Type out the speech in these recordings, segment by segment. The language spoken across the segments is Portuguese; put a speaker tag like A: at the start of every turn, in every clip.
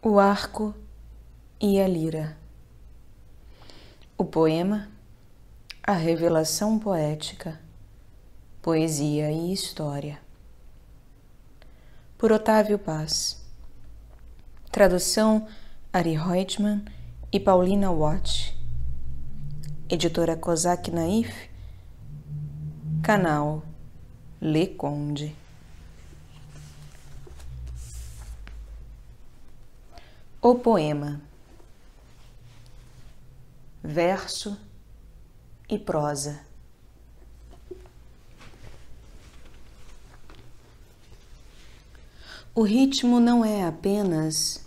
A: O arco e a lira. O poema, a revelação poética, poesia e história. Por Otávio Paz. Tradução Ari Reutemann e Paulina Watt. Editora Kozak Naif. Canal Le Conde. O poema. Verso e prosa. O ritmo não é apenas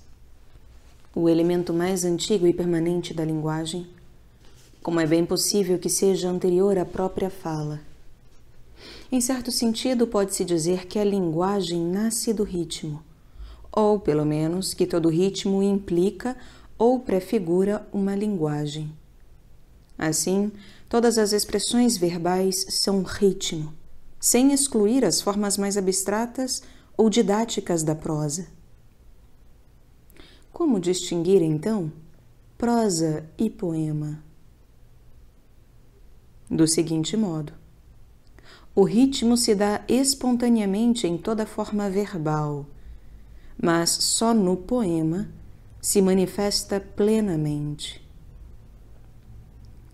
A: o elemento mais antigo e permanente da linguagem, como é bem possível que seja anterior à própria fala. Em certo sentido, pode-se dizer que a linguagem nasce do ritmo, ou, pelo menos, que todo ritmo implica ou prefigura uma linguagem. Assim, todas as expressões verbais são ritmo, sem excluir as formas mais abstratas ou didáticas da prosa. Como distinguir, então, prosa e poema? Do seguinte modo: o ritmo se dá espontaneamente em toda forma verbal, mas só no poema se manifesta plenamente.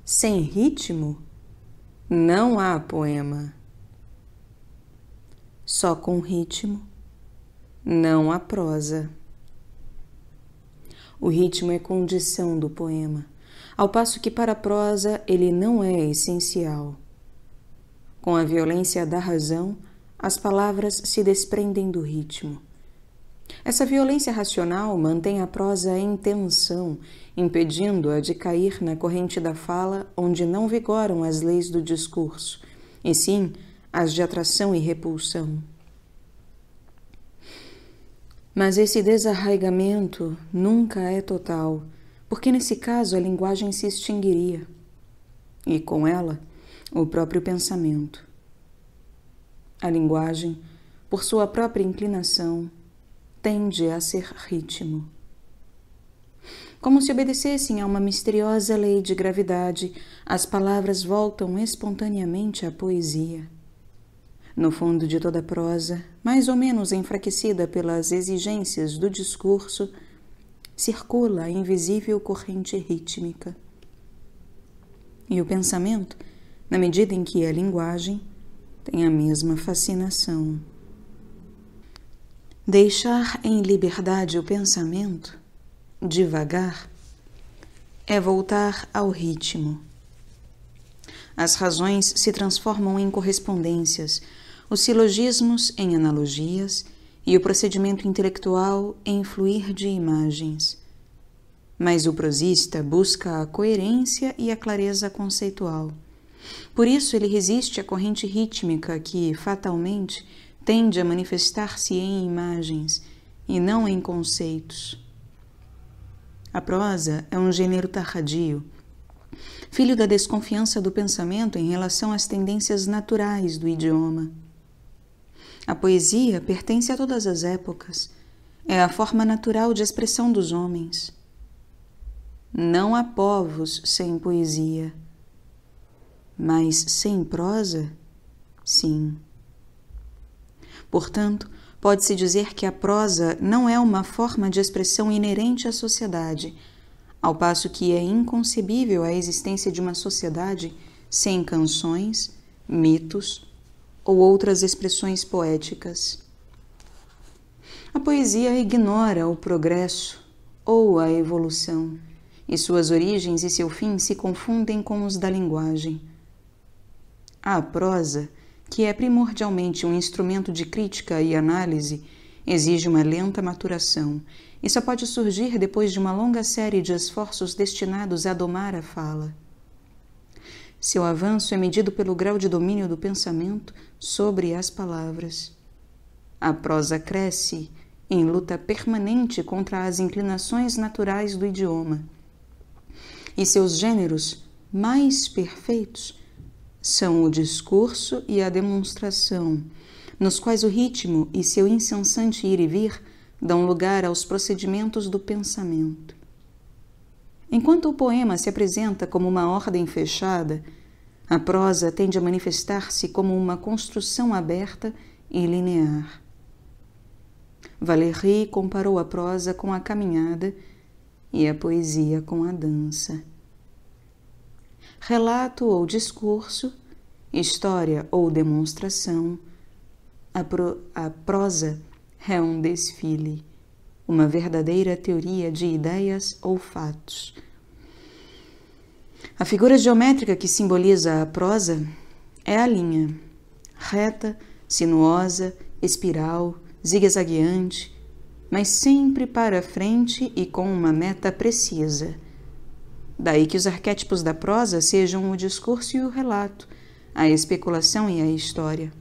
A: Sem ritmo, não há poema. Só com ritmo, não há prosa. O ritmo é condição do poema, ao passo que para a prosa ele não é essencial. Com a violência da razão, as palavras se desprendem do ritmo. Essa violência racional mantém a prosa em tensão, impedindo-a de cair na corrente da fala onde não vigoram as leis do discurso, e sim as de atração e repulsão. Mas esse desarraigamento nunca é total, porque nesse caso a linguagem se extinguiria, e com ela o próprio pensamento. A linguagem, por sua própria inclinação, tende a ser ritmo. Como se obedecessem a uma misteriosa lei de gravidade, as palavras voltam espontaneamente à poesia. No fundo de toda prosa, mais ou menos enfraquecida pelas exigências do discurso, circula a invisível corrente rítmica. E o pensamento, na medida em que a linguagem, tem a mesma fascinação. Deixar em liberdade o pensamento, devagar, é voltar ao ritmo. As razões se transformam em correspondências, os silogismos em analogias e o procedimento intelectual em fluir de imagens. Mas o prosista busca a coerência e a clareza conceitual. Por isso ele resiste à corrente rítmica que, fatalmente, tende a manifestar-se em imagens e não em conceitos. A prosa é um gênero tardio, filho da desconfiança do pensamento em relação às tendências naturais do idioma. A poesia pertence a todas as épocas, é a forma natural de expressão dos homens. Não há povos sem poesia, mas sem prosa, sim. Portanto, pode-se dizer que a prosa não é uma forma de expressão inerente à sociedade, ao passo que é inconcebível a existência de uma sociedade sem canções, mitos ou outras expressões poéticas. A poesia ignora o progresso ou a evolução, e suas origens e seu fim se confundem com os da linguagem. A prosa, que é primordialmente um instrumento de crítica e análise, exige uma lenta maturação e só pode surgir depois de uma longa série de esforços destinados a domar a fala. Seu avanço é medido pelo grau de domínio do pensamento sobre as palavras. A prosa cresce em luta permanente contra as inclinações naturais do idioma, e seus gêneros mais perfeitos são o discurso e a demonstração, nos quais o ritmo e seu incessante ir e vir dão lugar aos procedimentos do pensamento. Enquanto o poema se apresenta como uma ordem fechada, a prosa tende a manifestar-se como uma construção aberta e linear. Valéry comparou a prosa com a caminhada e a poesia com a dança. Relato ou discurso, história ou demonstração, a prosa é um desfile, uma verdadeira teoria de ideias ou fatos. A figura geométrica que simboliza a prosa é a linha, reta, sinuosa, espiral, zigue-zagueante, mas sempre para frente e com uma meta precisa. Daí que os arquétipos da prosa sejam o discurso e o relato, a especulação e a história.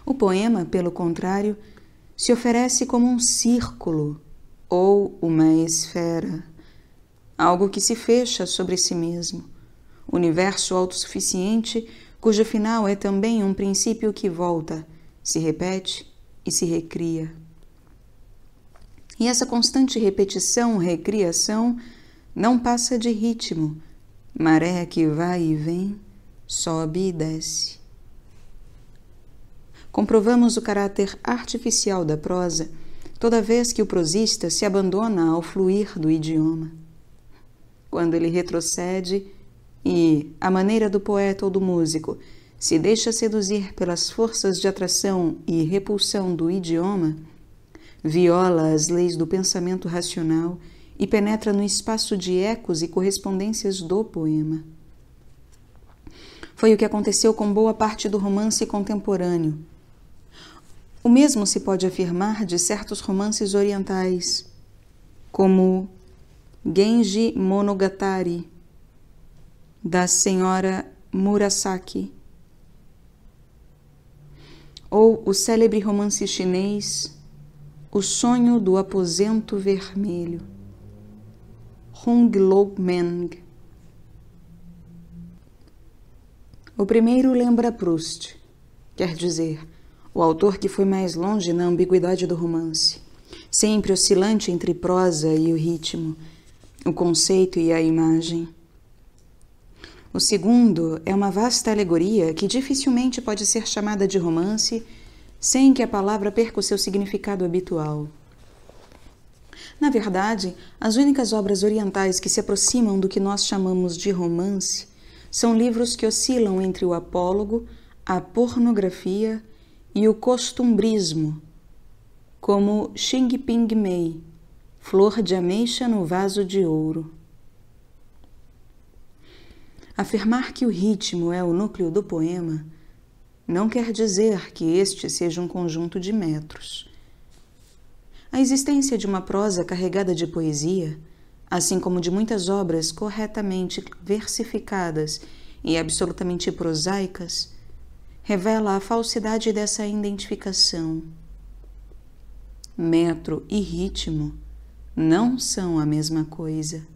A: O poema, pelo contrário, se oferece como um círculo ou uma esfera, algo que se fecha sobre si mesmo, universo autossuficiente cujo final é também um princípio que volta, se repete e se recria. E essa constante repetição, recriação, não passa de ritmo, maré que vai e vem, sobe e desce. Comprovamos o caráter artificial da prosa toda vez que o prosista se abandona ao fluir do idioma. Quando ele retrocede e, à maneira do poeta ou do músico, se deixa seduzir pelas forças de atração e repulsão do idioma, viola as leis do pensamento racional e penetra no espaço de ecos e correspondências do poema. Foi o que aconteceu com boa parte do romance contemporâneo. O mesmo se pode afirmar de certos romances orientais, como Genji Monogatari, da senhora Murasaki, ou o célebre romance chinês O Sonho do Aposento Vermelho, Hung Lo Meng. O primeiro lembra Proust, quer dizer, o autor que foi mais longe na ambiguidade do romance, sempre oscilante entre prosa e o ritmo, o conceito e a imagem. O segundo é uma vasta alegoria que dificilmente pode ser chamada de romance sem que a palavra perca o seu significado habitual. Na verdade, as únicas obras orientais que se aproximam do que nós chamamos de romance são livros que oscilam entre o apólogo, a pornografia e o costumbrismo, como Xing Ping Mei, Flor de Ameixa no Vaso de Ouro. Afirmar que o ritmo é o núcleo do poema não quer dizer que este seja um conjunto de metros. A existência de uma prosa carregada de poesia, assim como de muitas obras corretamente versificadas e absolutamente prosaicas, revela a falsidade dessa identificação. Metro e ritmo não são a mesma coisa.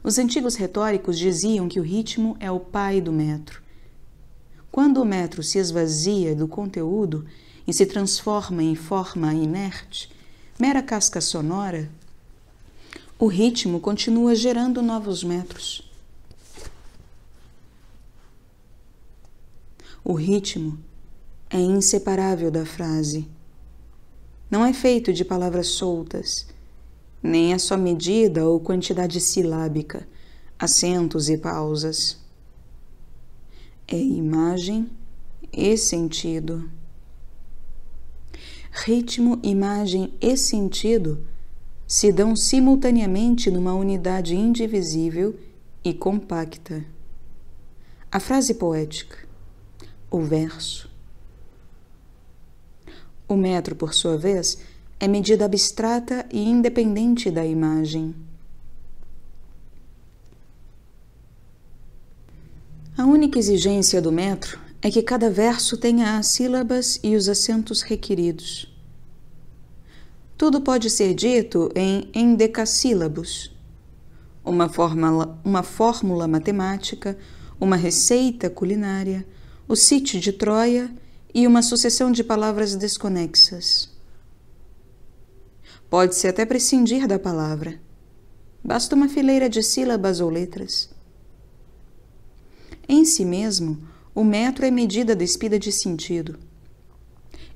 A: Os antigos retóricos diziam que o ritmo é o pai do metro. Quando o metro se esvazia do conteúdo e se transforma em forma inerte, mera casca sonora, o ritmo continua gerando novos metros. O ritmo é inseparável da frase. Não é feito de palavras soltas, nem é só medida ou quantidade silábica, acentos e pausas. É imagem e sentido. Ritmo, imagem e sentido se dão simultaneamente numa unidade indivisível e compacta. A frase poética, o verso. O metro, por sua vez, é medida abstrata e independente da imagem. A única exigência do metro é que cada verso tenha as sílabas e os acentos requeridos. Tudo pode ser dito em endecassílabos. Uma fórmula matemática, uma receita culinária, o sítio de Troia e uma sucessão de palavras desconexas. Pode-se até prescindir da palavra. Basta uma fileira de sílabas ou letras. Em si mesmo, o metro é medida despida de sentido.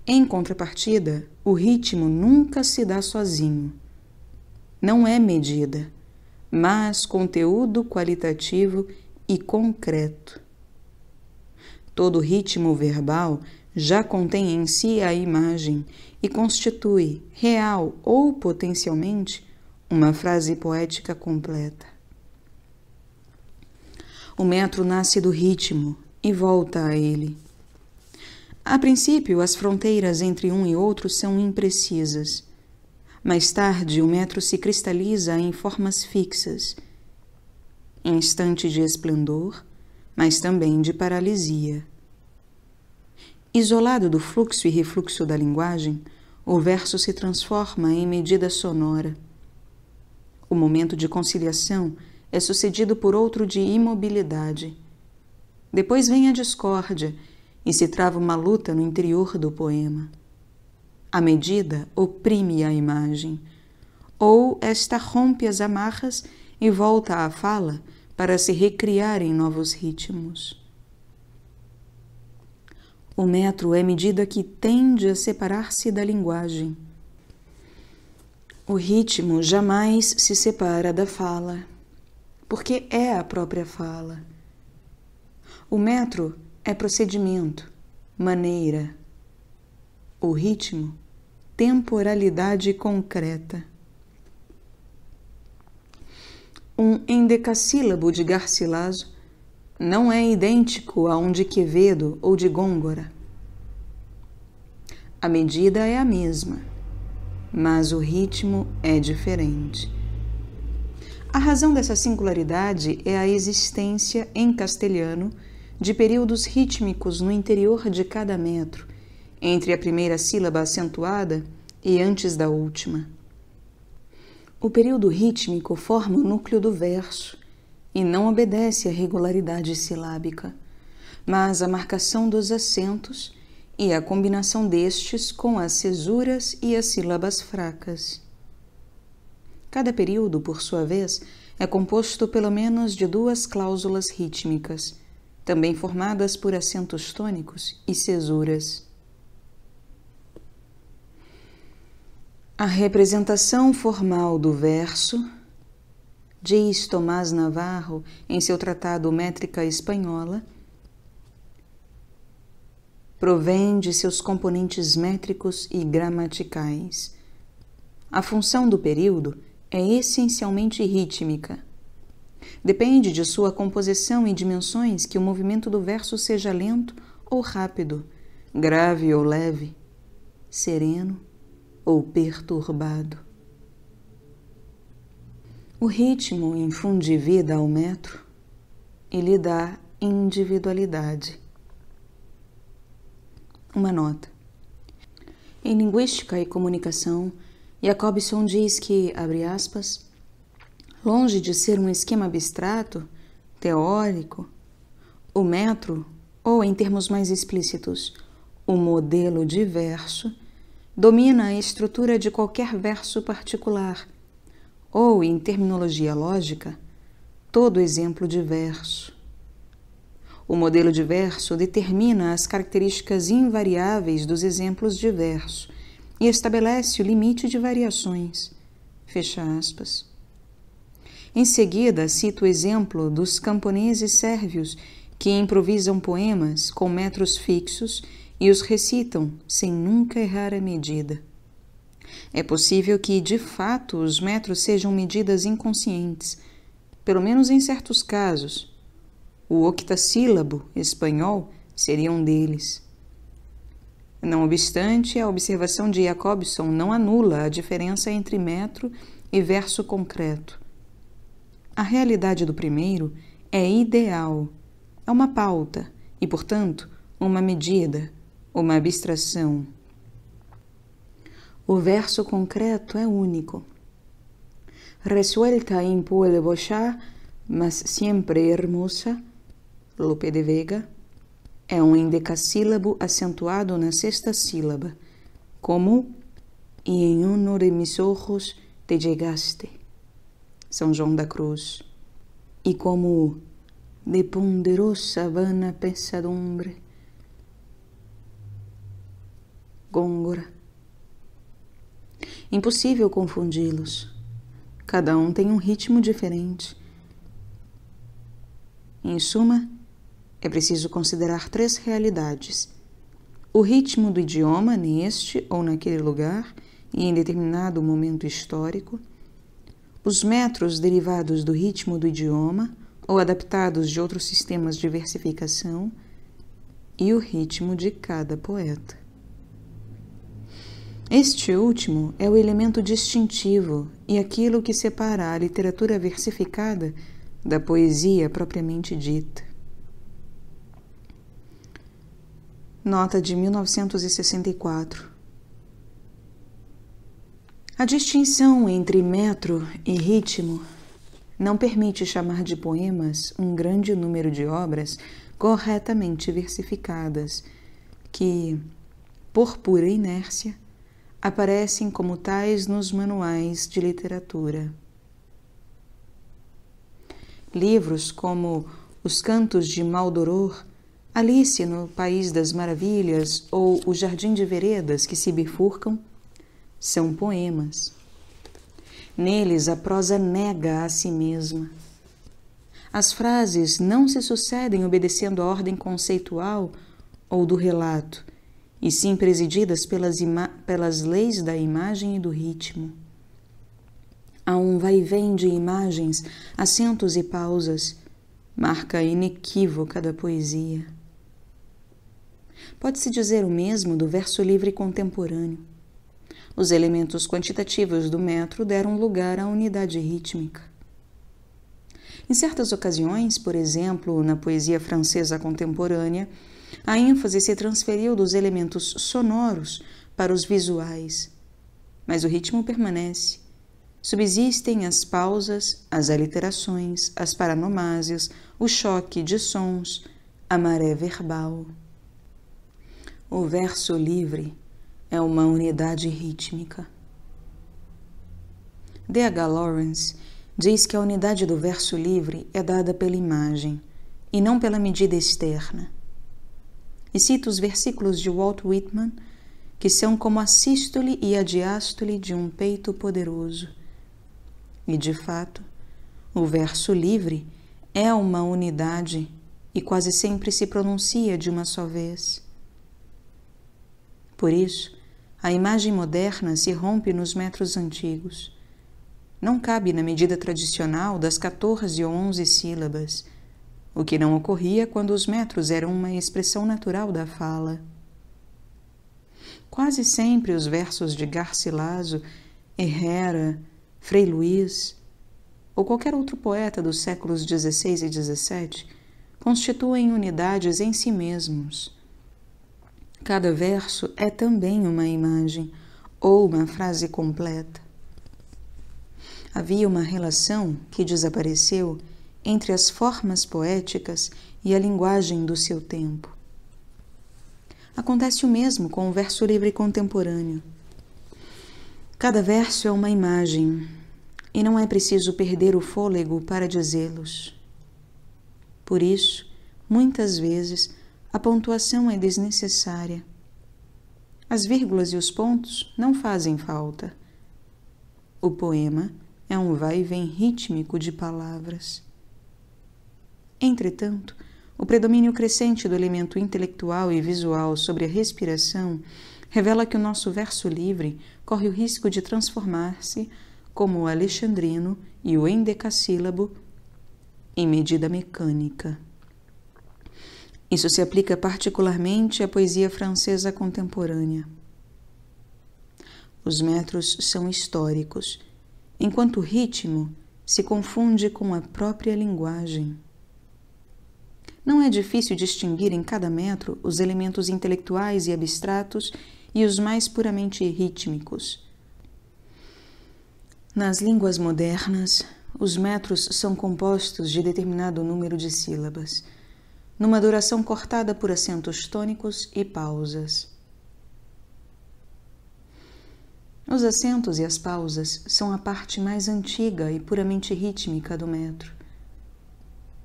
A: Em contrapartida, o ritmo nunca se dá sozinho. Não é medida, mas conteúdo qualitativo e concreto. Todo ritmo verbal já contém em si a imagem e constitui, real ou potencialmente, uma frase poética completa. O metro nasce do ritmo e volta a ele. A princípio, as fronteiras entre um e outro são imprecisas. Mais tarde, o metro se cristaliza em formas fixas, instante de esplendor, mas também de paralisia. Isolado do fluxo e refluxo da linguagem, o verso se transforma em medida sonora. O momento de conciliação é sucedido por outro de imobilidade. Depois vem a discórdia e se trava uma luta no interior do poema. A medida oprime a imagem, ou esta rompe as amarras e volta à fala para se recriar em novos ritmos. O metro é medida que tende a separar-se da linguagem. O ritmo jamais se separa da fala, porque é a própria fala. O metro é procedimento, maneira. O ritmo, temporalidade concreta. Um endecassílabo de Garcilaso não é idêntico a um de Quevedo ou de Góngora. A medida é a mesma, mas o ritmo é diferente. A razão dessa singularidade é a existência, em castelhano, de períodos rítmicos no interior de cada metro, entre a primeira sílaba acentuada e antes da última. O período rítmico forma o núcleo do verso e não obedece à regularidade silábica, mas à marcação dos acentos e à combinação destes com as cesuras e as sílabas fracas. Cada período, por sua vez, é composto pelo menos de 2 cláusulas rítmicas, também formadas por acentos tônicos e cesuras. A representação formal do verso, diz Tomás Navarro em seu tratado Métrica Espanhola, provém de seus componentes métricos e gramaticais. A função do período é essencialmente rítmica. Depende de sua composição e dimensões que o movimento do verso seja lento ou rápido, grave ou leve, sereno ou perturbado. O ritmo infunde vida ao metro e lhe dá individualidade. Uma nota. Em Linguística e Comunicação, Jacobson diz que, abre aspas, longe de ser um esquema abstrato, teórico, o metro, ou em termos mais explícitos, o modelo de verso, domina a estrutura de qualquer verso particular, ou, em terminologia lógica, todo exemplo de verso. O modelo de verso determina as características invariáveis dos exemplos de verso e estabelece o limite de variações. Fecha aspas. Em seguida, cito o exemplo dos camponeses sérvios que improvisam poemas com metros fixos e os recitam sem nunca errar a medida. É possível que, de fato, os metros sejam medidas inconscientes, pelo menos em certos casos. O octassílabo espanhol seria um deles. Não obstante, a observação de Jacobson não anula a diferença entre metro e verso concreto. A realidade do primeiro é ideal, é uma pauta e, portanto, uma medida, uma abstração. O verso concreto é único. Resuelta en polvo ya, mas siempre hermosa, Lope de Vega, é um endecassílabo acentuado na 6ª sílaba, como e em uno de mis ojos te llegaste. São João da Cruz. E como de ponderosa vana pesadumbre, Góngora. Impossível confundi-los. Cada um tem um ritmo diferente. Em suma, é preciso considerar 3 realidades: o ritmo do idioma neste ou naquele lugar e em determinado momento histórico, os metros derivados do ritmo do idioma ou adaptados de outros sistemas de versificação e o ritmo de cada poeta. Este último é o elemento distintivo e aquilo que separa a literatura versificada da poesia propriamente dita. Nota de 1964. A distinção entre metro e ritmo não permite chamar de poemas um grande número de obras corretamente versificadas, que, por pura inércia, aparecem como tais nos manuais de literatura. Livros como Os Cantos de Maldoror, Alice no País das Maravilhas ou O Jardim de Veredas que se bifurcam são poemas. Neles a prosa nega a si mesma. As frases não se sucedem obedecendo a ordem conceitual ou do relato, e sim presididas pelas leis da imagem e do ritmo. Há um vai-vem de imagens, acentos e pausas, marca inequívoca da poesia. Pode-se dizer o mesmo do verso livre contemporâneo. Os elementos quantitativos do metro deram lugar à unidade rítmica. Em certas ocasiões, por exemplo, na poesia francesa contemporânea, a ênfase se transferiu dos elementos sonoros para os visuais, mas o ritmo permanece. Subsistem as pausas, as aliterações, as paranomásias, o choque de sons, a maré verbal. O verso livre é uma unidade rítmica. D.H. Lawrence diz que a unidade do verso livre é dada pela imagem e não pela medida externa. E cita os versículos de Walt Whitman, que são como a sístole e a diástole de um peito poderoso. E, de fato, o verso livre é uma unidade e quase sempre se pronuncia de uma só vez. Por isso, a imagem moderna se rompe nos metros antigos. Não cabe na medida tradicional das 14 ou 11 sílabas, o que não ocorria quando os metros eram uma expressão natural da fala. Quase sempre os versos de Garcilaso, Herrera, Frei Luís ou qualquer outro poeta dos séculos XVI e XVII constituem unidades em si mesmos. Cada verso é também uma imagem ou uma frase completa. Havia uma relação que desapareceu entre as formas poéticas e a linguagem do seu tempo. Acontece o mesmo com o verso livre contemporâneo. Cada verso é uma imagem, e não é preciso perder o fôlego para dizê-los. Por isso, muitas vezes, a pontuação é desnecessária. As vírgulas e os pontos não fazem falta. O poema é um vai-vem rítmico de palavras. Entretanto, o predomínio crescente do elemento intelectual e visual sobre a respiração revela que o nosso verso livre corre o risco de transformar-se, como o alexandrino e o endecassílabo, em medida mecânica. Isso se aplica particularmente à poesia francesa contemporânea. Os metros são históricos, enquanto o ritmo se confunde com a própria linguagem. Não é difícil distinguir em cada metro os elementos intelectuais e abstratos e os mais puramente rítmicos. Nas línguas modernas, os metros são compostos de determinado número de sílabas, numa duração cortada por acentos tônicos e pausas. Os acentos e as pausas são a parte mais antiga e puramente rítmica do metro.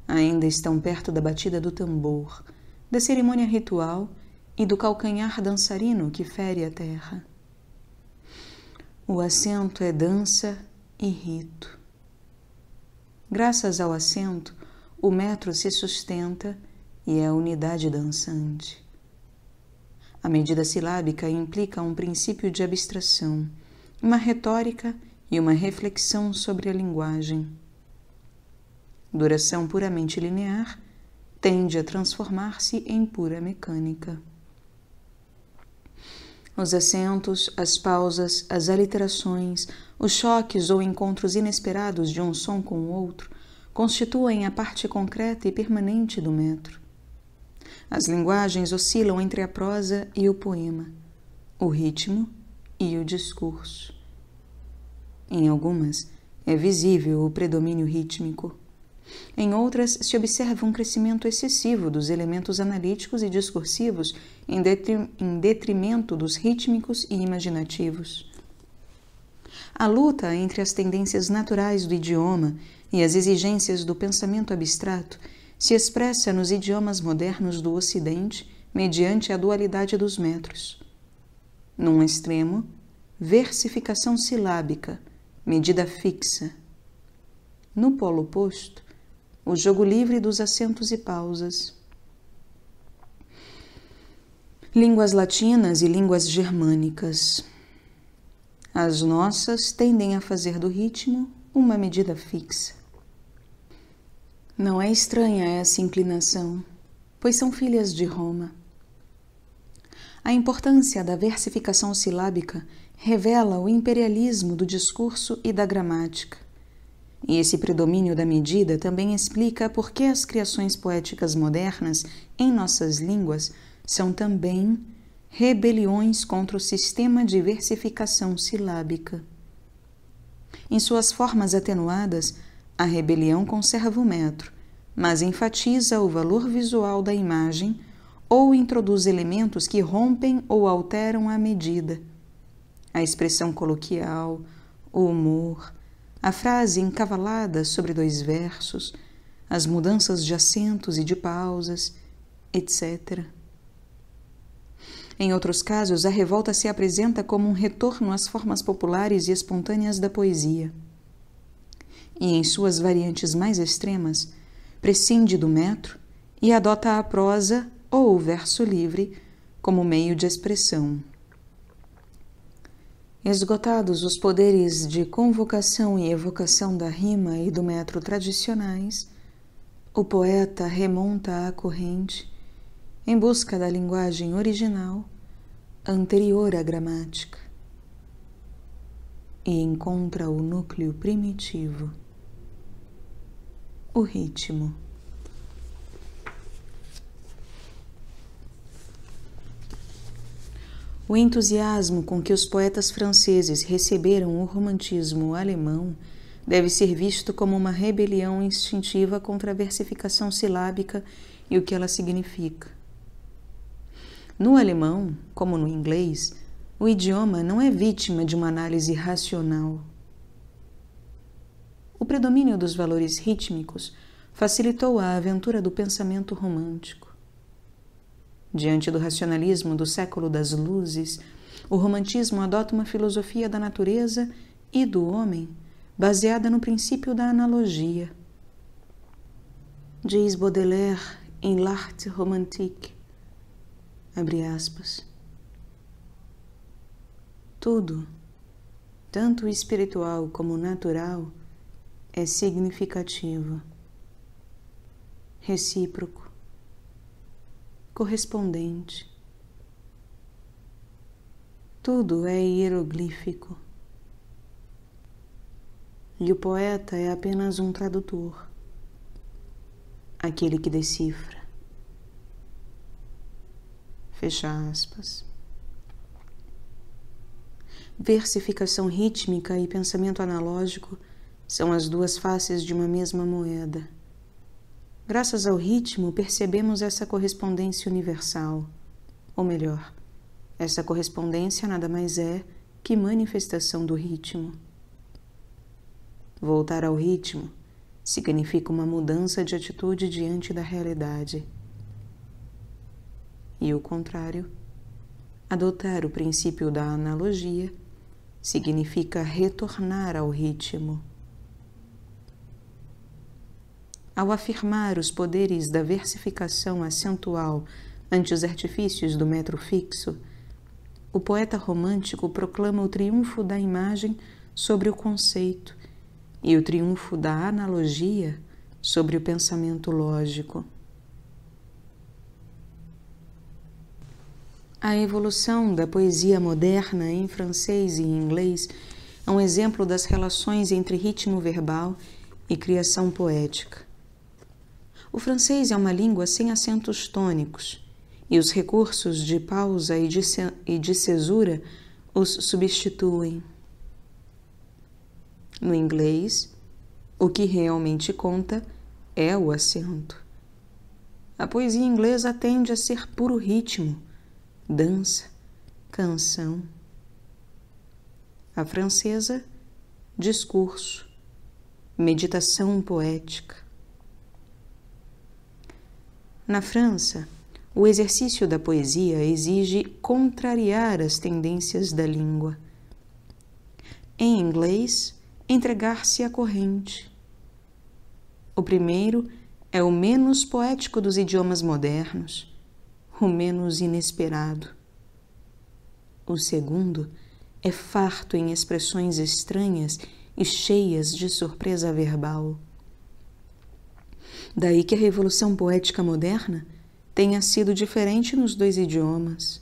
A: Ainda estão perto da batida do tambor, da cerimônia ritual e do calcanhar dançarino que fere a terra. O acento é dança e rito. Graças ao acento, o metro se sustenta e é a unidade dançante. A medida silábica implica um princípio de abstração, uma retórica e uma reflexão sobre a linguagem. Duração puramente linear tende a transformar-se em pura mecânica. Os acentos, as pausas, as aliterações, os choques ou encontros inesperados de um som com o outro constituem a parte concreta e permanente do metro. As linguagens oscilam entre a prosa e o poema, o ritmo e o discurso. Em algumas, é visível o predomínio rítmico. Em outras, se observa um crescimento excessivo dos elementos analíticos e discursivos em detrimento dos rítmicos e imaginativos. A luta entre as tendências naturais do idioma e as exigências do pensamento abstrato se expressa nos idiomas modernos do Ocidente mediante a dualidade dos metros. Num extremo, versificação silábica, medida fixa. No polo oposto, o jogo livre dos acentos e pausas. Línguas latinas e línguas germânicas. As nossas tendem a fazer do ritmo uma medida fixa. Não é estranha essa inclinação, pois são filhas de Roma. A importância da versificação silábica revela o imperialismo do discurso e da gramática. E esse predomínio da medida também explica por que as criações poéticas modernas em nossas línguas são também rebeliões contra o sistema de versificação silábica. Em suas formas atenuadas, a rebelião conserva o metro, mas enfatiza o valor visual da imagem ou introduz elementos que rompem ou alteram a medida. A expressão coloquial, o humor, a frase encavalada sobre dois versos, as mudanças de acentos e de pausas, etc. Em outros casos, a revolta se apresenta como um retorno às formas populares e espontâneas da poesia. E em suas variantes mais extremas, prescinde do metro e adota a prosa ou o verso livre como meio de expressão. Esgotados os poderes de convocação e evocação da rima e do metro tradicionais, o poeta remonta à corrente em busca da linguagem original anterior à gramática e encontra o núcleo primitivo, o ritmo. O entusiasmo com que os poetas franceses receberam o romantismo alemão deve ser visto como uma rebelião instintiva contra a versificação silábica e o que ela significa. No alemão, como no inglês, o idioma não é vítima de uma análise racional. O predomínio dos valores rítmicos facilitou a aventura do pensamento romântico. Diante do racionalismo do século das luzes, o romantismo adota uma filosofia da natureza e do homem baseada no princípio da analogia. Diz Baudelaire em L'Art Romantique, abre aspas, tudo, tanto espiritual como natural, é significativo, recíproco, correspondente. Tudo é hieroglífico. E o poeta é apenas um tradutor, aquele que decifra. Fecha aspas. Versificação rítmica e pensamento analógico são as duas faces de uma mesma moeda. Graças ao ritmo, percebemos essa correspondência universal. Ou melhor, essa correspondência nada mais é que manifestação do ritmo. Voltar ao ritmo significa uma mudança de atitude diante da realidade. E o contrário, adotar o princípio da analogia significa retornar ao ritmo. Ao afirmar os poderes da versificação acentual ante os artifícios do metro fixo, o poeta romântico proclama o triunfo da imagem sobre o conceito e o triunfo da analogia sobre o pensamento lógico. A evolução da poesia moderna em francês e inglês é um exemplo das relações entre ritmo verbal e criação poética. O francês é uma língua sem acentos tônicos, e os recursos de pausa e de cesura os substituem. No inglês, o que realmente conta é o acento. A poesia inglesa tende a ser puro ritmo, dança, canção. A francesa, discurso, meditação poética. Na França, o exercício da poesia exige contrariar as tendências da língua. Em inglês, entregar-se à corrente. O primeiro é o menos poético dos idiomas modernos, o menos inesperado. O segundo é farto em expressões estranhas e cheias de surpresa verbal. Daí que a revolução poética moderna tenha sido diferente nos dois idiomas.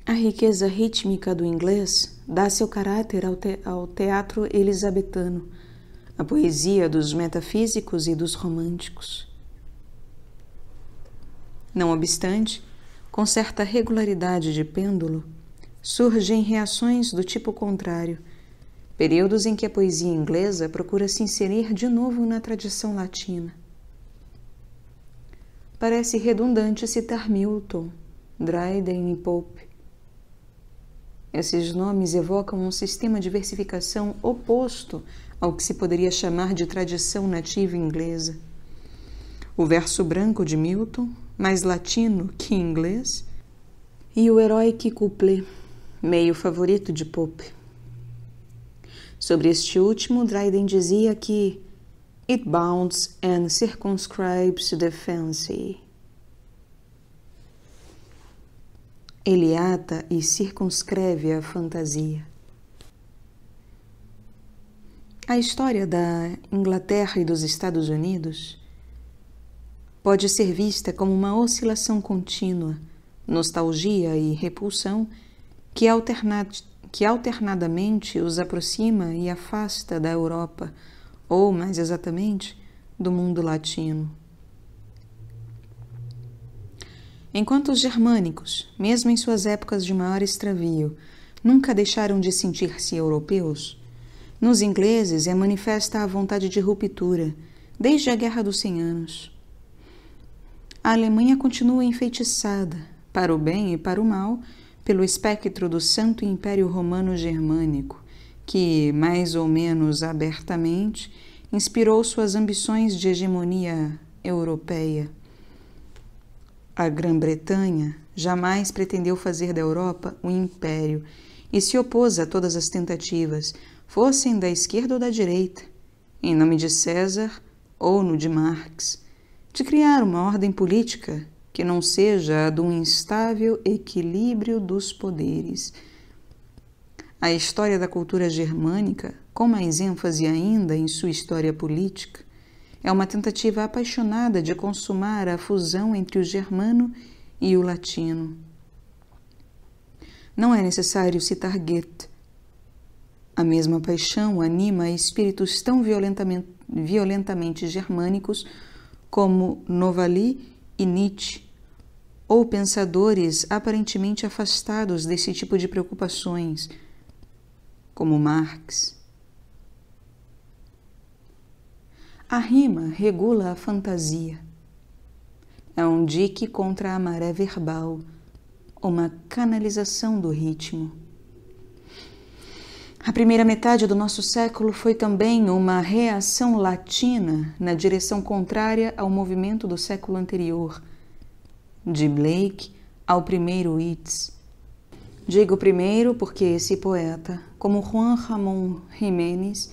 A: A riqueza rítmica do inglês dá seu caráter ao teatro elisabetano, a poesia dos metafísicos e dos românticos. Não obstante, com certa regularidade de pêndulo, surgem reações do tipo contrário, períodos em que a poesia inglesa procura se inserir de novo na tradição latina. Parece redundante citar Milton, Dryden e Pope. Esses nomes evocam um sistema de versificação oposto ao que se poderia chamar de tradição nativa inglesa. O verso branco de Milton, mais latino que inglês, e o heroic couplet, meio favorito de Pope. Sobre este último, Dryden dizia que "It bounds and circumscribes the fancy." Ele ata e circunscreve a fantasia. A história da Inglaterra e dos Estados Unidos pode ser vista como uma oscilação contínua, nostalgia e repulsão que alternadamente os aproxima e afasta da Europa, ou, mais exatamente, do mundo latino. Enquanto os germânicos, mesmo em suas épocas de maior extravio, nunca deixaram de sentir-se europeus, nos ingleses é manifesta a vontade de ruptura, desde a Guerra dos 100 Anos. A Alemanha continua enfeitiçada, para o bem e para o mal, pelo espectro do Santo Império Romano Germânico, que, mais ou menos abertamente, inspirou suas ambições de hegemonia europeia. A Grã-Bretanha jamais pretendeu fazer da Europa um império e se opôs a todas as tentativas, fossem da esquerda ou da direita, em nome de César ou no de Marx, de criar uma ordem política que não seja a do instável equilíbrio dos poderes. A história da cultura germânica, com mais ênfase ainda em sua história política, é uma tentativa apaixonada de consumar a fusão entre o germano e o latino. Não é necessário citar Goethe. A mesma paixão anima espíritos tão violentamente germânicos como Novali e Nietzsche, ou pensadores aparentemente afastados desse tipo de preocupações, como Marx. A rima regula a fantasia. É um dique contra a maré verbal, uma canalização do ritmo. A primeira metade do nosso século foi também uma reação latina na direção contrária ao movimento do século anterior, de Blake ao primeiro Yeats. Digo primeiro porque esse poeta, como Juan Ramón Jiménez,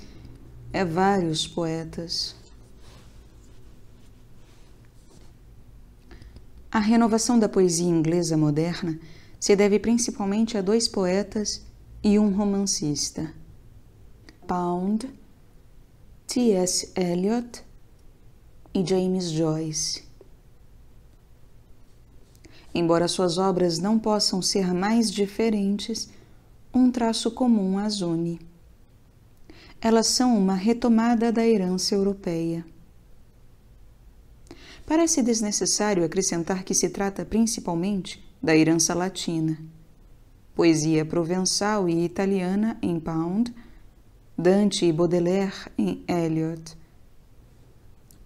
A: é vários poetas. A renovação da poesia inglesa moderna se deve principalmente a dois poetas e um romancista: Pound, T.S. Eliot e James Joyce. Embora suas obras não possam ser mais diferentes, um traço comum as une. Elas são uma retomada da herança europeia. Parece desnecessário acrescentar que se trata principalmente da herança latina. Poesia provençal e italiana em Pound, Dante e Baudelaire em Eliot.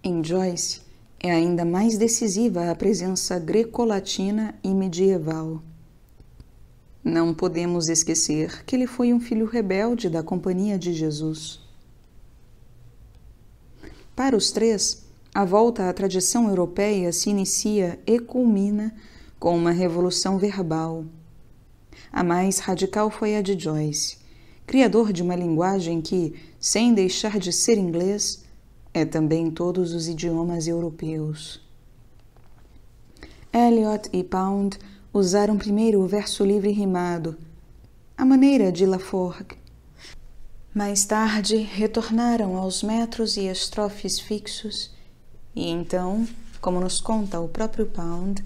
A: Em Joyce, é ainda mais decisiva a presença greco-latina e medieval. Não podemos esquecer que ele foi um filho rebelde da Companhia de Jesus. Para os três, a volta à tradição europeia se inicia e culmina com uma revolução verbal. A mais radical foi a de Joyce, criador de uma linguagem que, sem deixar de ser inglês, é também todos os idiomas europeus. Eliot e Pound usaram primeiro o verso livre rimado, à maneira de Laforgue. Mais tarde, retornaram aos metros e estrofes fixos, e então, como nos conta o próprio Pound,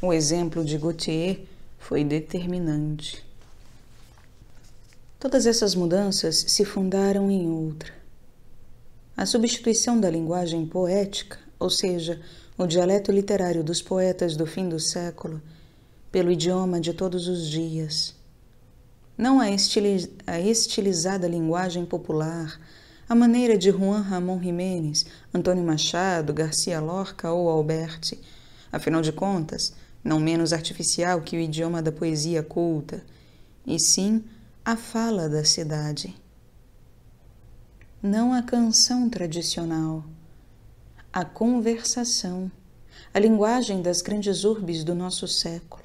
A: o exemplo de Gautier foi determinante. Todas essas mudanças se fundaram em outra. A substituição da linguagem poética, ou seja, o dialeto literário dos poetas do fim do século, pelo idioma de todos os dias. Não a estilizada linguagem popular, a maneira de Juan Ramón Jiménez, Antônio Machado, Garcia Lorca ou Alberti, afinal de contas, não menos artificial que o idioma da poesia culta, e sim a fala da cidade. Não a canção tradicional, a conversação, a linguagem das grandes urbes do nosso século.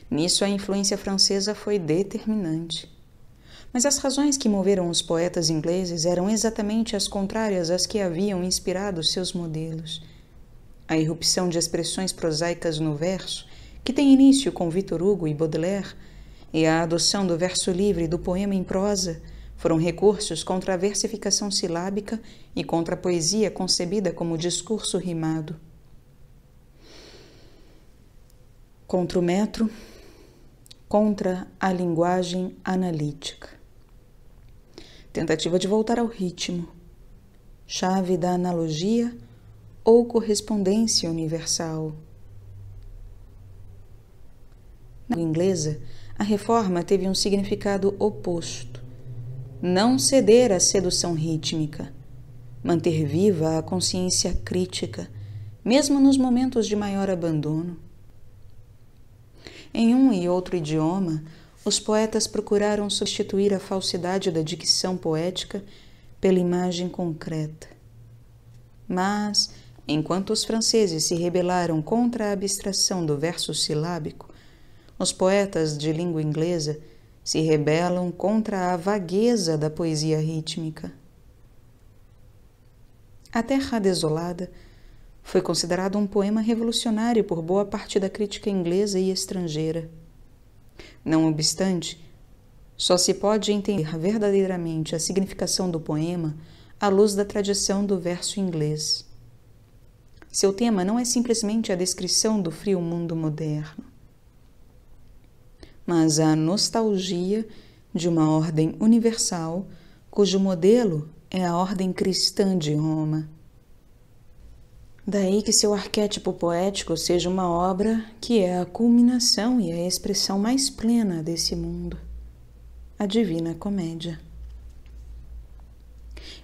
A: Nisso a influência francesa foi determinante. Mas as razões que moveram os poetas ingleses eram exatamente as contrárias às que haviam inspirado seus modelos. A irrupção de expressões prosaicas no verso, que tem início com Victor Hugo e Baudelaire, e a adoção do verso livre e do poema em prosa, foram recursos contra a versificação silábica e contra a poesia concebida como discurso rimado. Contra o metro, contra a linguagem analítica. Tentativa de voltar ao ritmo, chave da analogia ou correspondência universal. Na língua inglesa, a reforma teve um significado oposto. Não ceder à sedução rítmica, manter viva a consciência crítica, mesmo nos momentos de maior abandono. Em um e outro idioma, os poetas procuraram substituir a falsidade da dicção poética pela imagem concreta. Mas, enquanto os franceses se rebelaram contra a abstração do verso silábico, os poetas de língua inglesa se rebelam contra a vagueza da poesia rítmica. A Terra Desolada foi considerado um poema revolucionário por boa parte da crítica inglesa e estrangeira. Não obstante, só se pode entender verdadeiramente a significação do poema à luz da tradição do verso inglês. Seu tema não é simplesmente a descrição do frio mundo moderno, mas a nostalgia de uma ordem universal cujo modelo é a ordem cristã de Roma. Daí que seu arquétipo poético seja uma obra que é a culminação e a expressão mais plena desse mundo, a Divina Comédia.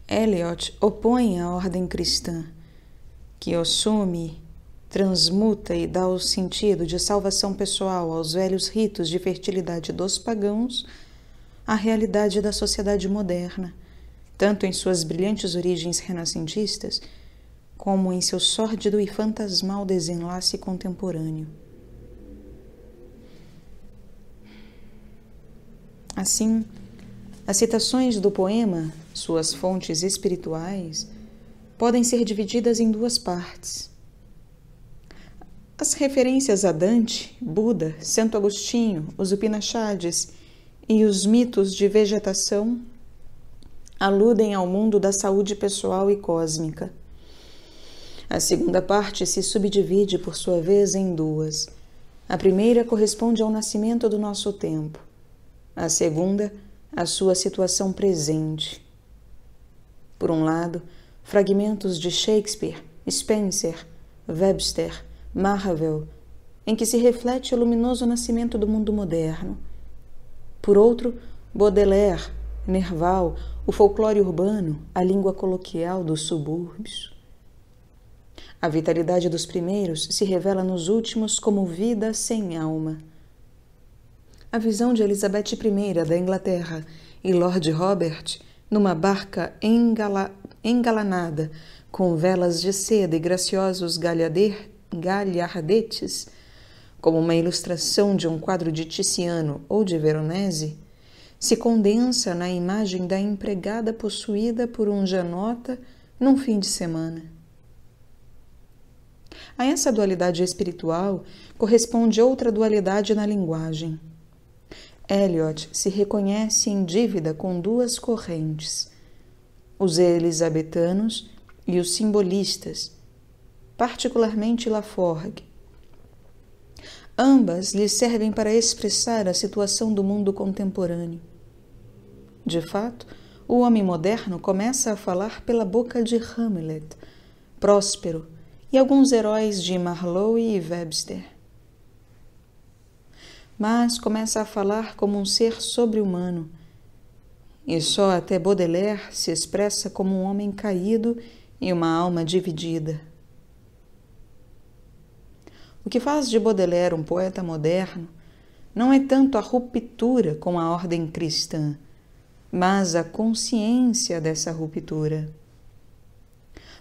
A: Eliot opõe a ordem cristã, que assume, transmuta e dá o sentido de salvação pessoal aos velhos ritos de fertilidade dos pagãos, a realidade da sociedade moderna, tanto em suas brilhantes origens renascentistas, como em seu sórdido e fantasmal desenlace contemporâneo. Assim, as citações do poema, suas fontes espirituais, podem ser divididas em duas partes. As referências a Dante, Buda, Santo Agostinho, os Upanishads e os mitos de vegetação aludem ao mundo da saúde pessoal e cósmica. A segunda parte se subdivide, por sua vez, em duas. A primeira corresponde ao nascimento do nosso tempo. A segunda, à sua situação presente. Por um lado, fragmentos de Shakespeare, Spencer, Webster, Marvel, em que se reflete o luminoso nascimento do mundo moderno. Por outro, Baudelaire, Nerval, o folclore urbano, a língua coloquial dos subúrbios. A vitalidade dos primeiros se revela nos últimos como vida sem alma. A visão de Elizabeth I da Inglaterra e Lord Robert, numa barca engalanada com velas de seda e graciosos galhardetes, como uma ilustração de um quadro de Tiziano ou de Veronese, se condensa na imagem da empregada possuída por um janota num fim de semana. A essa dualidade espiritual corresponde outra dualidade na linguagem. Eliot se reconhece em dívida com duas correntes, os elisabetanos e os simbolistas, particularmente Laforgue. Ambas lhe servem para expressar a situação do mundo contemporâneo. De fato, o homem moderno começa a falar pela boca de Hamlet, Próspero e alguns heróis de Marlowe e Webster. Mas começa a falar como um ser sobre-humano, e só até Baudelaire se expressa como um homem caído e uma alma dividida. O que faz de Baudelaire um poeta moderno não é tanto a ruptura com a ordem cristã, mas a consciência dessa ruptura.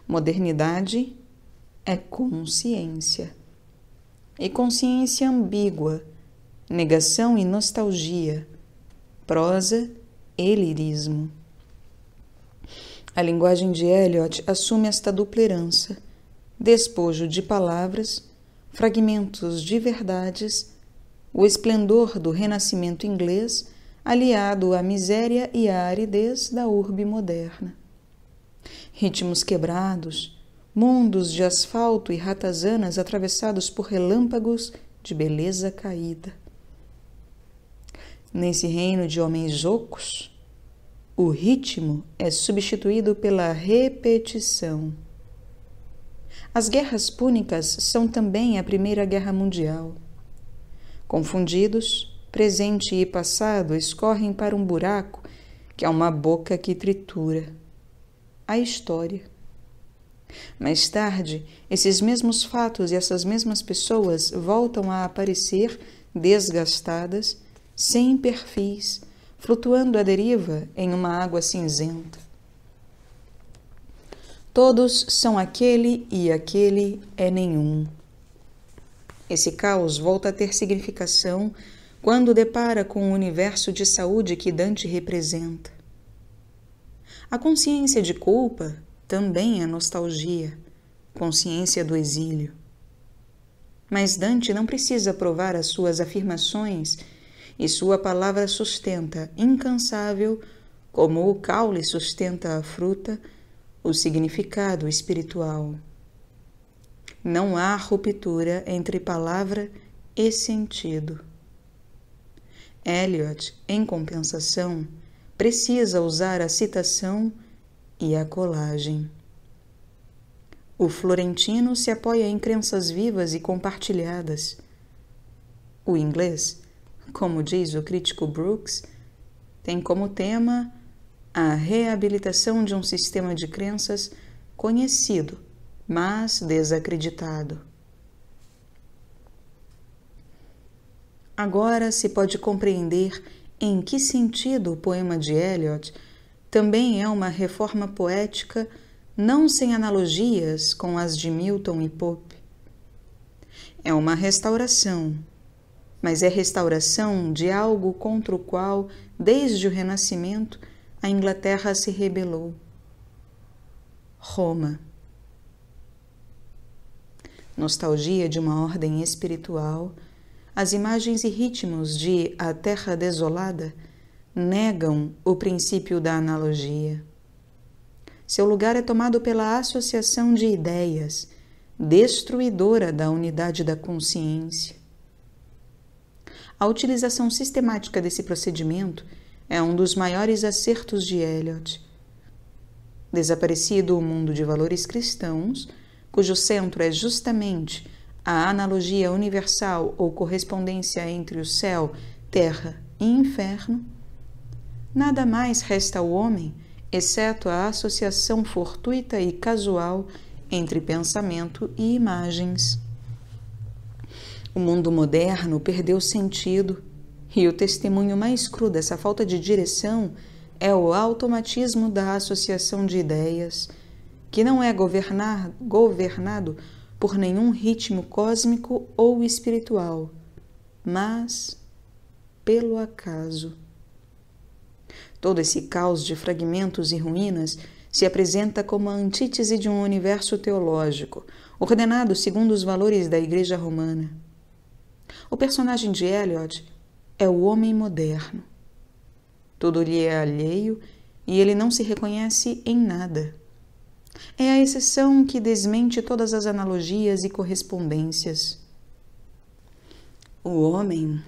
A: Modernidade é consciência. E consciência ambígua, negação e nostalgia, prosa e lirismo. A linguagem de Eliot assume esta dupla herança, despojo de palavras, fragmentos de verdades, o esplendor do renascimento inglês aliado à miséria e à aridez da urbe moderna. Ritmos quebrados, mundos de asfalto e ratazanas atravessados por relâmpagos de beleza caída. Nesse reino de homens ocos, o ritmo é substituído pela repetição. As guerras púnicas são também a Primeira Guerra Mundial. Confundidos, presente e passado escorrem para um buraco que é uma boca que tritura. A história. Mais tarde, esses mesmos fatos e essas mesmas pessoas voltam a aparecer desgastadas, sem perfis, flutuando à deriva em uma água cinzenta. Todos são aquele e aquele é nenhum. Esse caos volta a ter significação quando depara com o universo de saúde que Dante representa. A consciência de culpa também é nostalgia, consciência do exílio. Mas Dante não precisa provar as suas afirmações e sua palavra sustenta, incansável, como o caule sustenta a fruta, o significado espiritual. Não há ruptura entre palavra e sentido. Eliot, em compensação, precisa usar a citação e a colagem. O florentino se apoia em crenças vivas e compartilhadas. O inglês, como diz o crítico Brooks, tem como tema a reabilitação de um sistema de crenças conhecido, mas desacreditado. Agora se pode compreender em que sentido o poema de Eliot também é uma reforma poética, não sem analogias com as de Milton e Pope. É uma restauração, mas é restauração de algo contra o qual, desde o Renascimento, a Inglaterra se rebelou. Roma. Nostalgia de uma ordem espiritual, as imagens e ritmos de A Terra Desolada negam o princípio da analogia. Seu lugar é tomado pela associação de ideias, destruidora da unidade da consciência. A utilização sistemática desse procedimento é um dos maiores acertos de Eliot. Desaparecido o mundo de valores cristãos, cujo centro é justamente a analogia universal ou correspondência entre o céu, terra e inferno, nada mais resta ao homem, exceto a associação fortuita e casual entre pensamento e imagens. O mundo moderno perdeu sentido, e o testemunho mais cru dessa falta de direção é o automatismo da associação de ideias, que não é governado por nenhum ritmo cósmico ou espiritual, mas pelo acaso. Todo esse caos de fragmentos e ruínas se apresenta como a antítese de um universo teológico, ordenado segundo os valores da Igreja Romana. O personagem de Eliot é o homem moderno. Tudo lhe é alheio e ele não se reconhece em nada. É a exceção que desmente todas as analogias e correspondências. O homem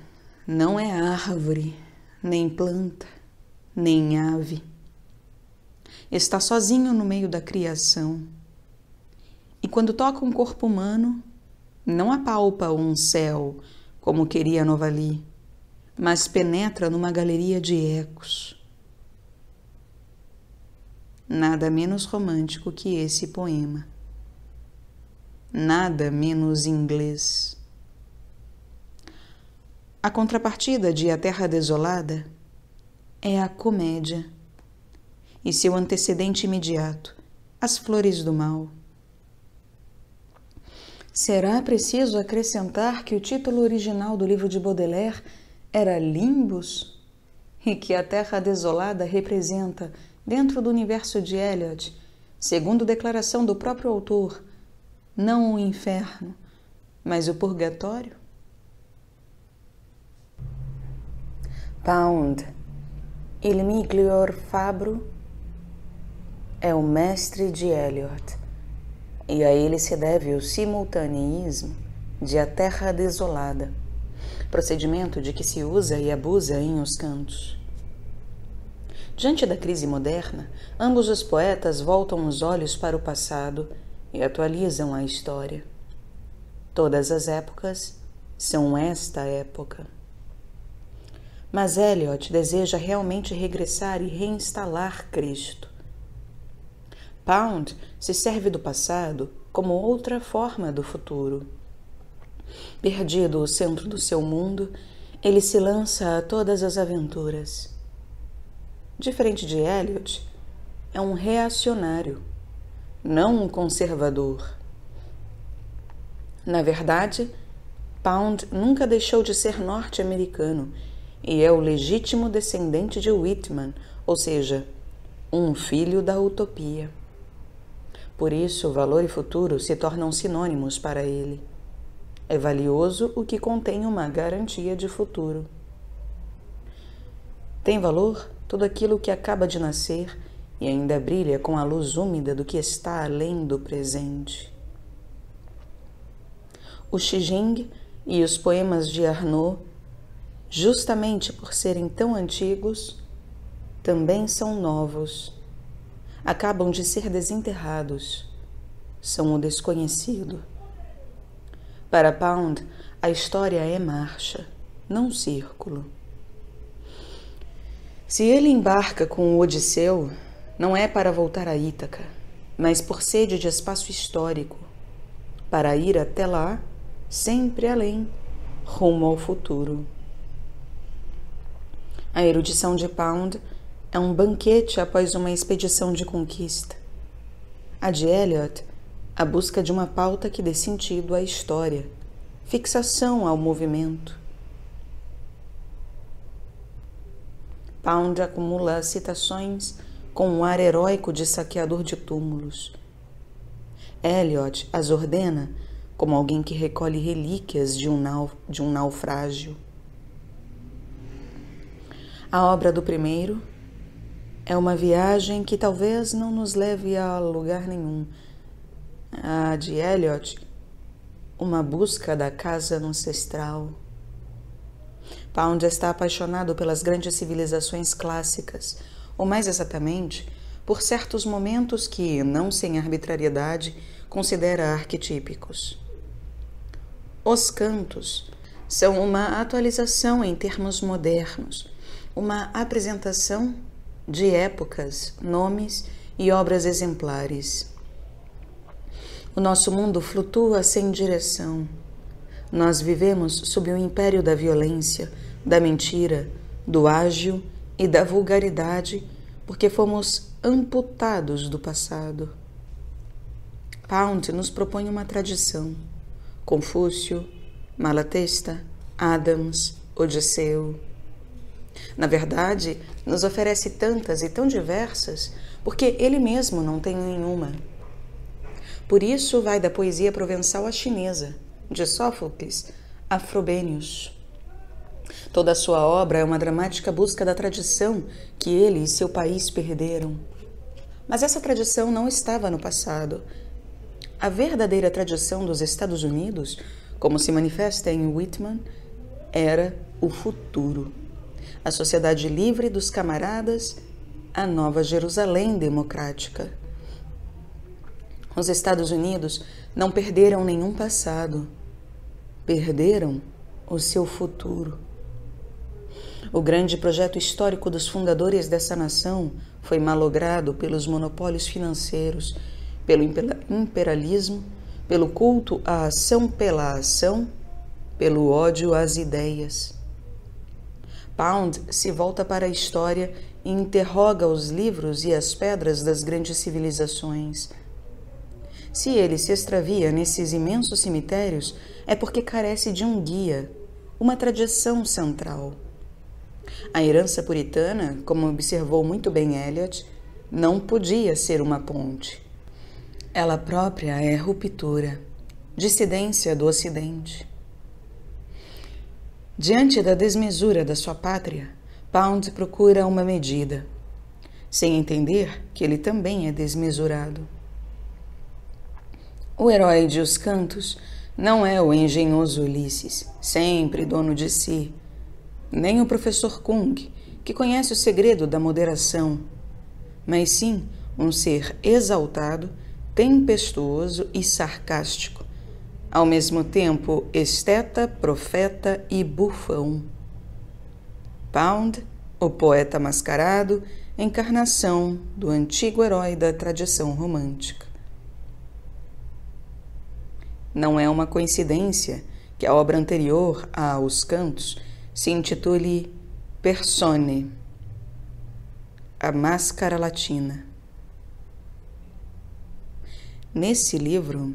A: não é árvore, nem planta, nem ave. Está sozinho no meio da criação. E quando toca um corpo humano, não apalpa um céu, como queria Novali, mas penetra numa galeria de ecos. Nada menos romântico que esse poema. Nada menos inglês. A contrapartida de A Terra Desolada é a comédia e seu antecedente imediato, As Flores do Mal. Será preciso acrescentar que o título original do livro de Baudelaire era Limbus e que A Terra Desolada representa, dentro do universo de Eliot, segundo declaração do próprio autor, não o inferno, mas o purgatório? Pound, il miglior fabbro, é o mestre de Eliot, e a ele se deve o simultaneísmo de A Terra Desolada, procedimento de que se usa e abusa em Os Cantos. Diante da crise moderna, ambos os poetas voltam os olhos para o passado e atualizam a história. Todas as épocas são esta época. Mas Eliot deseja realmente regressar e reinstalar Cristo. Pound se serve do passado como outra forma do futuro. Perdido o centro do seu mundo, ele se lança a todas as aventuras. Diferente de Eliot, é um reacionário, não um conservador. Na verdade, Pound nunca deixou de ser norte-americano e é o legítimo descendente de Whitman, ou seja, um filho da utopia. Por isso, valor e futuro se tornam sinônimos para ele. É valioso o que contém uma garantia de futuro. Tem valor tudo aquilo que acaba de nascer e ainda brilha com a luz úmida do que está além do presente. O Shijing e os poemas de Arnaud, justamente por serem tão antigos, também são novos. Acabam de ser desenterrados. São o desconhecido. Para Pound, a história é marcha, não círculo. Se ele embarca com o Odisseu, não é para voltar a Ítaca, mas por sede de espaço histórico, para ir até lá, sempre além, rumo ao futuro. A erudição de Pound é um banquete após uma expedição de conquista. A de Eliot, a busca de uma pauta que dê sentido à história, fixação ao movimento. Pound acumula citações com um ar heróico de saqueador de túmulos. Eliot as ordena como alguém que recolhe relíquias de um naufrágio. A obra do primeiro é uma viagem que talvez não nos leve a lugar nenhum. A de Eliot, uma busca da casa ancestral. Pound está apaixonado pelas grandes civilizações clássicas, ou mais exatamente, por certos momentos que, não sem arbitrariedade, considera arquetípicos. Os cantos são uma atualização em termos modernos, uma apresentação de épocas, nomes e obras exemplares. O nosso mundo flutua sem direção. Nós vivemos sob o império da violência, da mentira, do ágil e da vulgaridade, porque fomos amputados do passado. Pound nos propõe uma tradição. Confúcio, Malatesta, Adams, Odisseu. Na verdade, nos oferece tantas e tão diversas, porque ele mesmo não tem nenhuma. Por isso vai da poesia provençal à chinesa, de Sófocles a Frobenius. Toda a sua obra é uma dramática busca da tradição que ele e seu país perderam. Mas essa tradição não estava no passado. A verdadeira tradição dos Estados Unidos, como se manifesta em Whitman, era o futuro. A sociedade livre dos camaradas, a Nova Jerusalém democrática. Os Estados Unidos não perderam nenhum passado, perderam o seu futuro. O grande projeto histórico dos fundadores dessa nação foi malogrado pelos monopólios financeiros, pelo imperialismo, pelo culto à ação pela ação, pelo ódio às ideias. Pound se volta para a história e interroga os livros e as pedras das grandes civilizações. Se ele se extravia nesses imensos cemitérios, é porque carece de um guia, uma tradição central. A herança puritana, como observou muito bem Eliot, não podia ser uma ponte. Ela própria é ruptura, dissidência do Ocidente. Diante da desmesura da sua pátria, Pound procura uma medida, sem entender que ele também é desmesurado. O herói de Os Cantos não é o engenhoso Ulisses, sempre dono de si, nem o professor Kung, que conhece o segredo da moderação, mas sim um ser exaltado, tempestuoso e sarcástico, ao mesmo tempo esteta, profeta e bufão. Pound, o poeta mascarado, encarnação do antigo herói da tradição romântica. Não é uma coincidência que a obra anterior a Os Cantos se intitule Persone, a Máscara Latina. Nesse livro,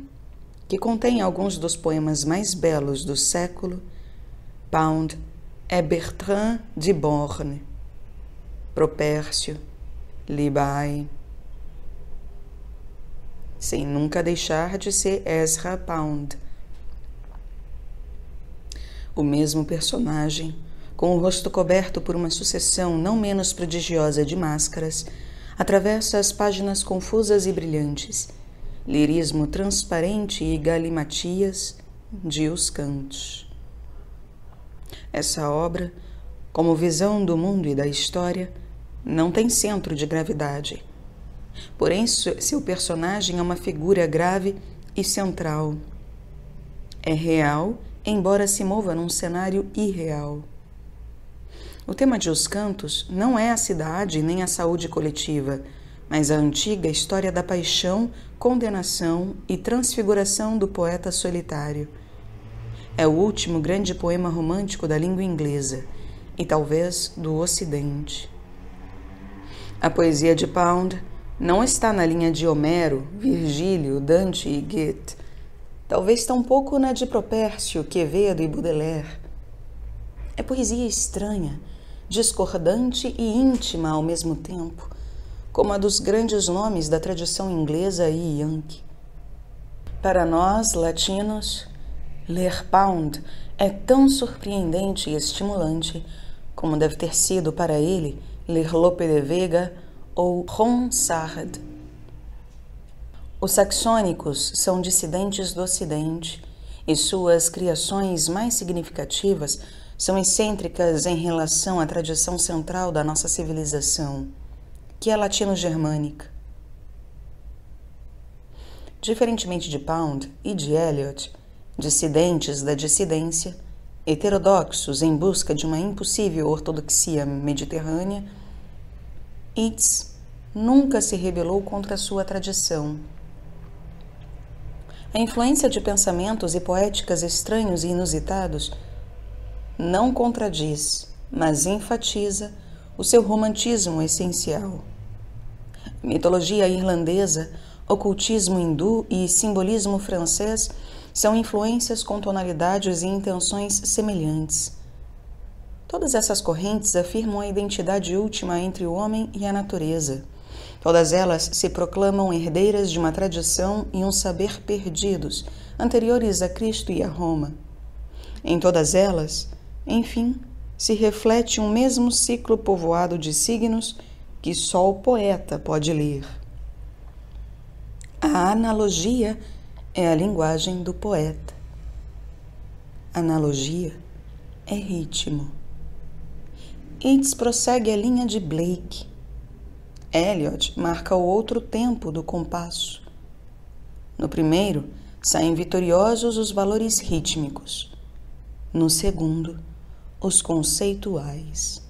A: que contém alguns dos poemas mais belos do século, Pound é Bertrand de Born, Propércio, Libai, sem nunca deixar de ser Ezra Pound. O mesmo personagem, com o rosto coberto por uma sucessão não menos prodigiosa de máscaras, atravessa as páginas confusas e brilhantes, lirismo transparente e galimatias de Os Cantos. Essa obra, como visão do mundo e da história, não tem centro de gravidade. Porém, seu personagem é uma figura grave e central. É real, embora se mova num cenário irreal. O tema de Os Cantos não é a cidade nem a saúde coletiva, mas a antiga história da paixão, condenação e transfiguração do poeta solitário. É o último grande poema romântico da língua inglesa, e talvez do Ocidente. A poesia de Pound não está na linha de Homero, Virgílio, Dante e Goethe, talvez tampouco na de Propércio, Quevedo e Baudelaire. É poesia estranha, discordante e íntima ao mesmo tempo, como a dos grandes nomes da tradição inglesa e yankee. Para nós, latinos, ler Pound é tão surpreendente e estimulante como deve ter sido para ele ler Lope de Vega ou Ronsard. Os saxônicos são dissidentes do Ocidente e suas criações mais significativas são excêntricas em relação à tradição central da nossa civilização, que é latino-germânica. Diferentemente de Pound e de Eliot, dissidentes da dissidência, heterodoxos em busca de uma impossível ortodoxia mediterrânea, Yeats nunca se rebelou contra sua tradição. A influência de pensamentos e poéticas estranhos e inusitados não contradiz, mas enfatiza o seu romantismo essencial. Mitologia irlandesa, ocultismo hindu e simbolismo francês são influências com tonalidades e intenções semelhantes. Todas essas correntes afirmam a identidade última entre o homem e a natureza. Todas elas se proclamam herdeiras de uma tradição e um saber perdidos, anteriores a Cristo e a Roma. Em todas elas, enfim, se reflete um mesmo ciclo povoado de signos que só o poeta pode ler. A analogia é a linguagem do poeta. Analogia é ritmo. Yeats prossegue a linha de Blake. Eliot marca o outro tempo do compasso. No primeiro, saem vitoriosos os valores rítmicos. No segundo, os conceituais.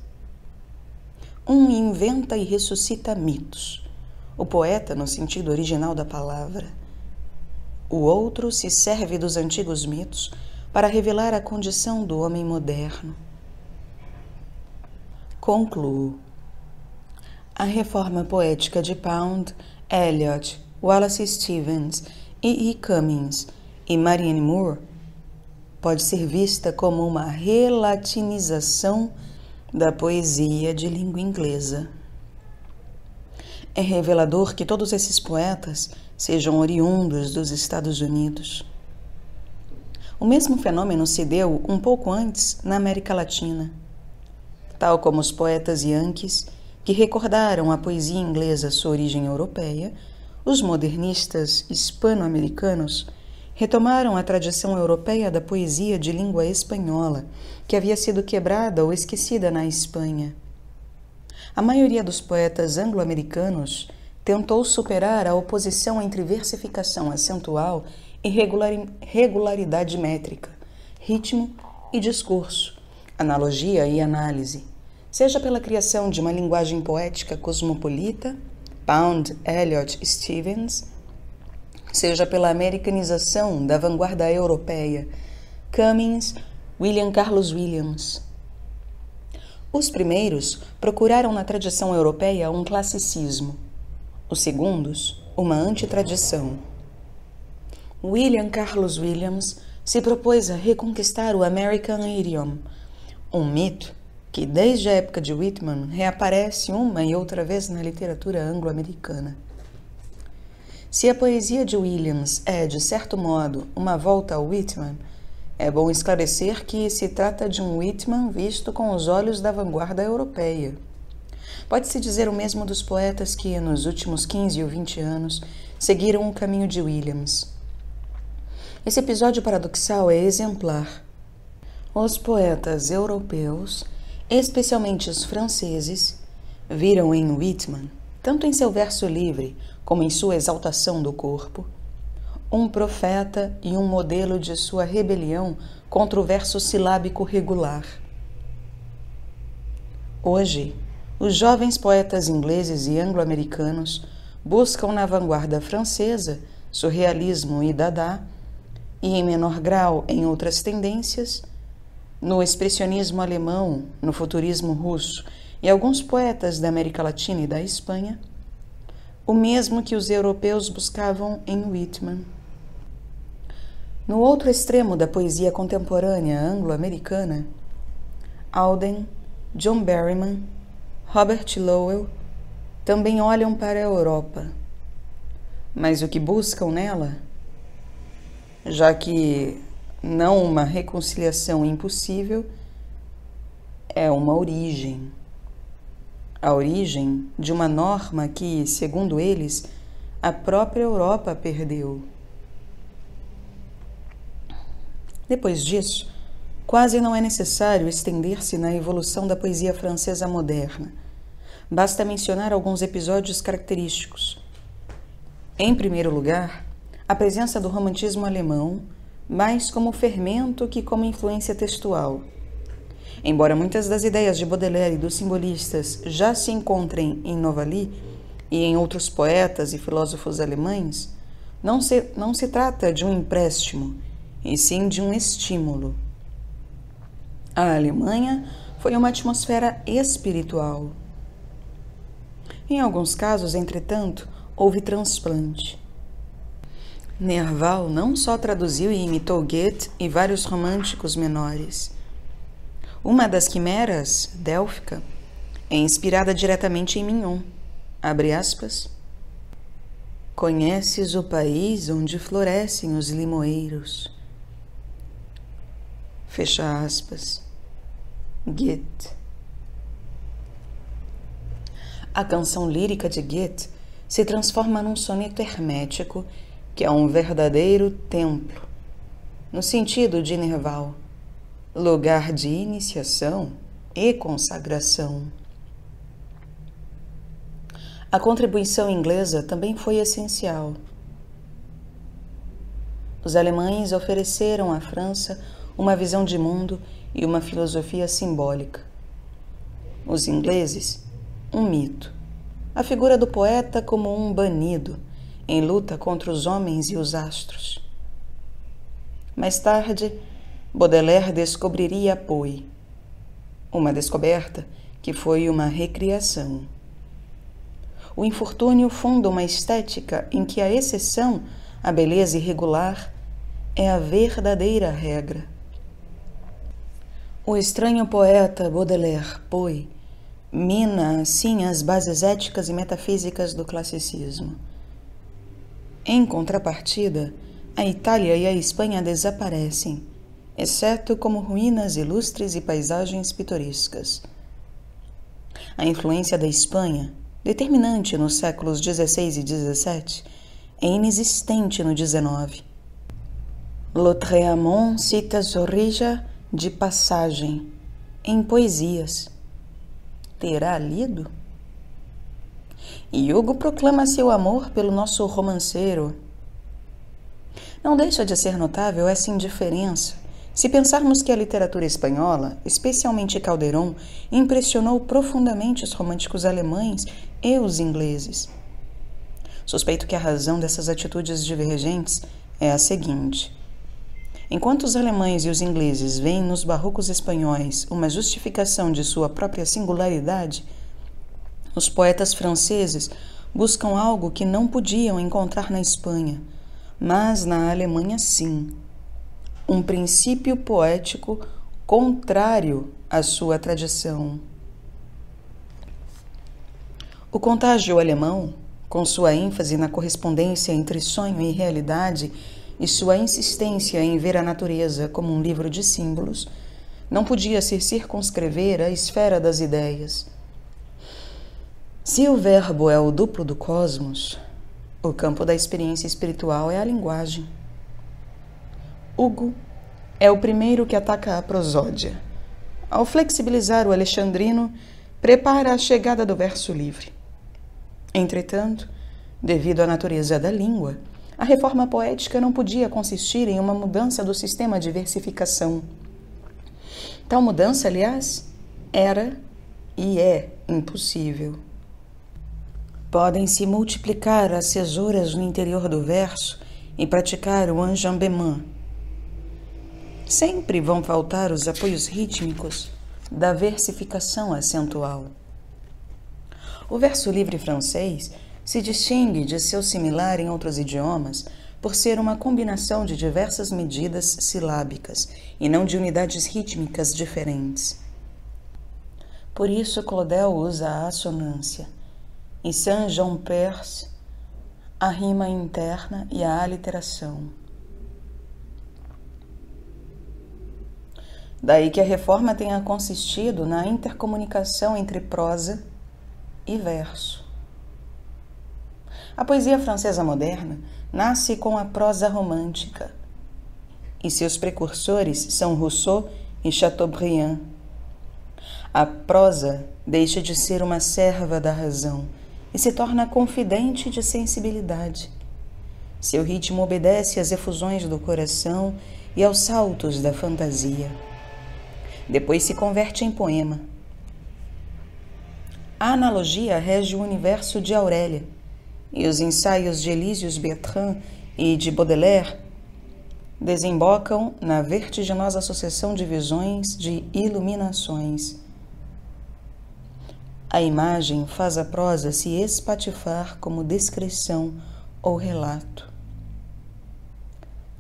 A: Um inventa e ressuscita mitos, o poeta no sentido original da palavra. O outro se serve dos antigos mitos para revelar a condição do homem moderno. Concluo. A reforma poética de Pound, Eliot, Wallace Stevens, E. E. Cummings e Marianne Moore pode ser vista como uma relatinização da poesia de língua inglesa. É revelador que todos esses poetas sejam oriundos dos Estados Unidos. O mesmo fenômeno se deu um pouco antes na América Latina. Tal como os poetas yankees, que recordaram à poesia inglesa sua origem europeia, os modernistas hispano-americanos retomaram a tradição europeia da poesia de língua espanhola, que havia sido quebrada ou esquecida na Espanha. A maioria dos poetas anglo-americanos tentou superar a oposição entre versificação acentual e regularidade métrica, ritmo e discurso, analogia e análise, seja pela criação de uma linguagem poética cosmopolita, Pound, Eliot, Stevens, seja pela americanização da vanguarda europeia, Cummings, William Carlos Williams. Os primeiros procuraram na tradição europeia um classicismo, os segundos, uma antitradição. William Carlos Williams se propôs a reconquistar o American Idiom, um mito que, desde a época de Whitman, reaparece uma e outra vez na literatura anglo-americana. Se a poesia de Williams é, de certo modo, uma volta ao Whitman, é bom esclarecer que se trata de um Whitman visto com os olhos da vanguarda europeia. Pode-se dizer o mesmo dos poetas que, nos últimos 15 ou 20 anos, seguiram o caminho de Williams. Esse episódio paradoxal é exemplar. Os poetas europeus, especialmente os franceses, viram em Whitman, tanto em seu verso livre como em sua exaltação do corpo, um profeta e um modelo de sua rebelião contra o verso silábico regular. Hoje, os jovens poetas ingleses e anglo-americanos buscam na vanguarda francesa surrealismo e dada, e em menor grau em outras tendências, no expressionismo alemão, no futurismo russo e alguns poetas da América Latina e da Espanha, o mesmo que os europeus buscavam em Whitman. No outro extremo da poesia contemporânea anglo-americana, Auden, John Berryman, Robert Lowell também olham para a Europa. Mas o que buscam nela, já que não uma reconciliação impossível, é uma origem. A origem de uma norma que, segundo eles, a própria Europa perdeu. Depois disso, quase não é necessário estender-se na evolução da poesia francesa moderna. Basta mencionar alguns episódios característicos. Em primeiro lugar, a presença do romantismo alemão, mais como fermento que como influência textual. Embora muitas das ideias de Baudelaire e dos simbolistas já se encontrem em Novali e em outros poetas e filósofos alemães, não se trata de um empréstimo, e sim de um estímulo. A Alemanha foi uma atmosfera espiritual. Em alguns casos, entretanto, houve transplante. Nerval não só traduziu e imitou Goethe e vários românticos menores. Uma das quimeras, Délfica, é inspirada diretamente em Mignon. Abre aspas. Conheces o país onde florescem os limoeiros. Fecha aspas. Goethe. A canção lírica de Goethe se transforma num soneto hermético que é um verdadeiro templo, no sentido de Nerval, lugar de iniciação e consagração. A contribuição inglesa também foi essencial. Os alemães ofereceram à França uma visão de mundo e uma filosofia simbólica. Os ingleses, um mito, a figura do poeta como um banido, em luta contra os homens e os astros. Mais tarde, Baudelaire descobriria Poe, uma descoberta que foi uma recriação. O infortúnio funda uma estética em que a exceção, a beleza irregular, é a verdadeira regra. O estranho poeta Baudelaire Poe mina assim as bases éticas e metafísicas do classicismo. Em contrapartida, a Itália e a Espanha desaparecem, exceto como ruínas ilustres e paisagens pitorescas. A influência da Espanha, determinante nos séculos XVI e XVII, é inexistente no XIX. Lautréamont cita Zorrilla de passagem, em poesias. Terá lido? E Hugo proclama seu amor pelo nosso romanceiro. Não deixa de ser notável essa indiferença, se pensarmos que a literatura espanhola, especialmente Calderón, impressionou profundamente os românticos alemães e os ingleses. Suspeito que a razão dessas atitudes divergentes é a seguinte. Enquanto os alemães e os ingleses veem nos barrocos espanhóis uma justificação de sua própria singularidade, os poetas franceses buscam algo que não podiam encontrar na Espanha, mas na Alemanha sim. Um princípio poético contrário à sua tradição. O contágio alemão, com sua ênfase na correspondência entre sonho e realidade e sua insistência em ver a natureza como um livro de símbolos, não podia se circunscrever à esfera das ideias. Se o verbo é o duplo do cosmos, o campo da experiência espiritual é a linguagem. Hugo é o primeiro que ataca a prosódia. Ao flexibilizar o alexandrino, prepara a chegada do verso livre. Entretanto, devido à natureza da língua, a reforma poética não podia consistir em uma mudança do sistema de versificação. Tal mudança, aliás, era e é impossível. Podem-se multiplicar as cesuras no interior do verso e praticar o enjambement. Sempre vão faltar os apoios rítmicos da versificação acentual. O verso livre francês se distingue de seu similar em outros idiomas por ser uma combinação de diversas medidas silábicas e não de unidades rítmicas diferentes. Por isso, Claudel usa a assonância e Saint-Jean-Perse a rima interna e a aliteração. Daí que a reforma tenha consistido na intercomunicação entre prosa e verso. A poesia francesa moderna nasce com a prosa romântica, e seus precursores são Rousseau e Chateaubriand. A prosa deixa de ser uma serva da razão e se torna confidente de sensibilidade. Seu ritmo obedece às efusões do coração e aos saltos da fantasia. Depois se converte em poema. A analogia rege o universo de Aurélia, e os ensaios de Elísius Bertrand e de Baudelaire desembocam na vertiginosa sucessão de visões, de iluminações. A imagem faz a prosa se espatifar como descrição ou relato.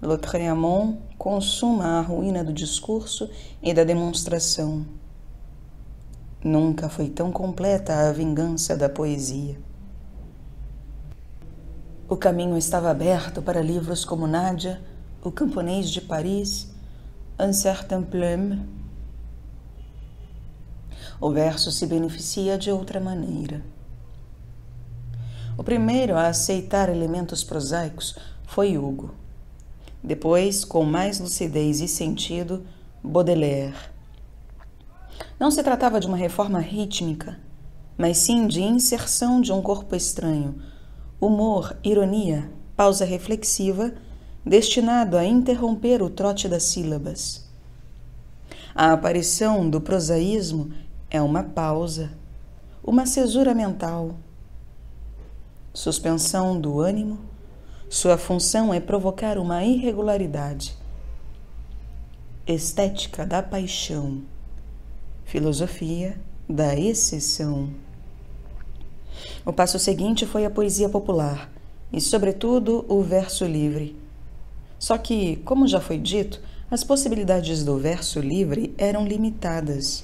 A: Lautréamont consuma a ruína do discurso e da demonstração. Nunca foi tão completa a vingança da poesia. O caminho estava aberto para livros como Nádia, O Camponês de Paris, Un certain plume. O verso se beneficia de outra maneira. O primeiro a aceitar elementos prosaicos foi Hugo. Depois, com mais lucidez e sentido, Baudelaire. Não se tratava de uma reforma rítmica, mas sim de inserção de um corpo estranho, humor, ironia, pausa reflexiva, destinado a interromper o trote das sílabas. A aparição do prosaísmo é uma pausa, uma cesura mental. Suspensão do ânimo, sua função é provocar uma irregularidade. Estética da paixão, filosofia da exceção. O passo seguinte foi a poesia popular e, sobretudo, o verso livre. Só que, como já foi dito, as possibilidades do verso livre eram limitadas.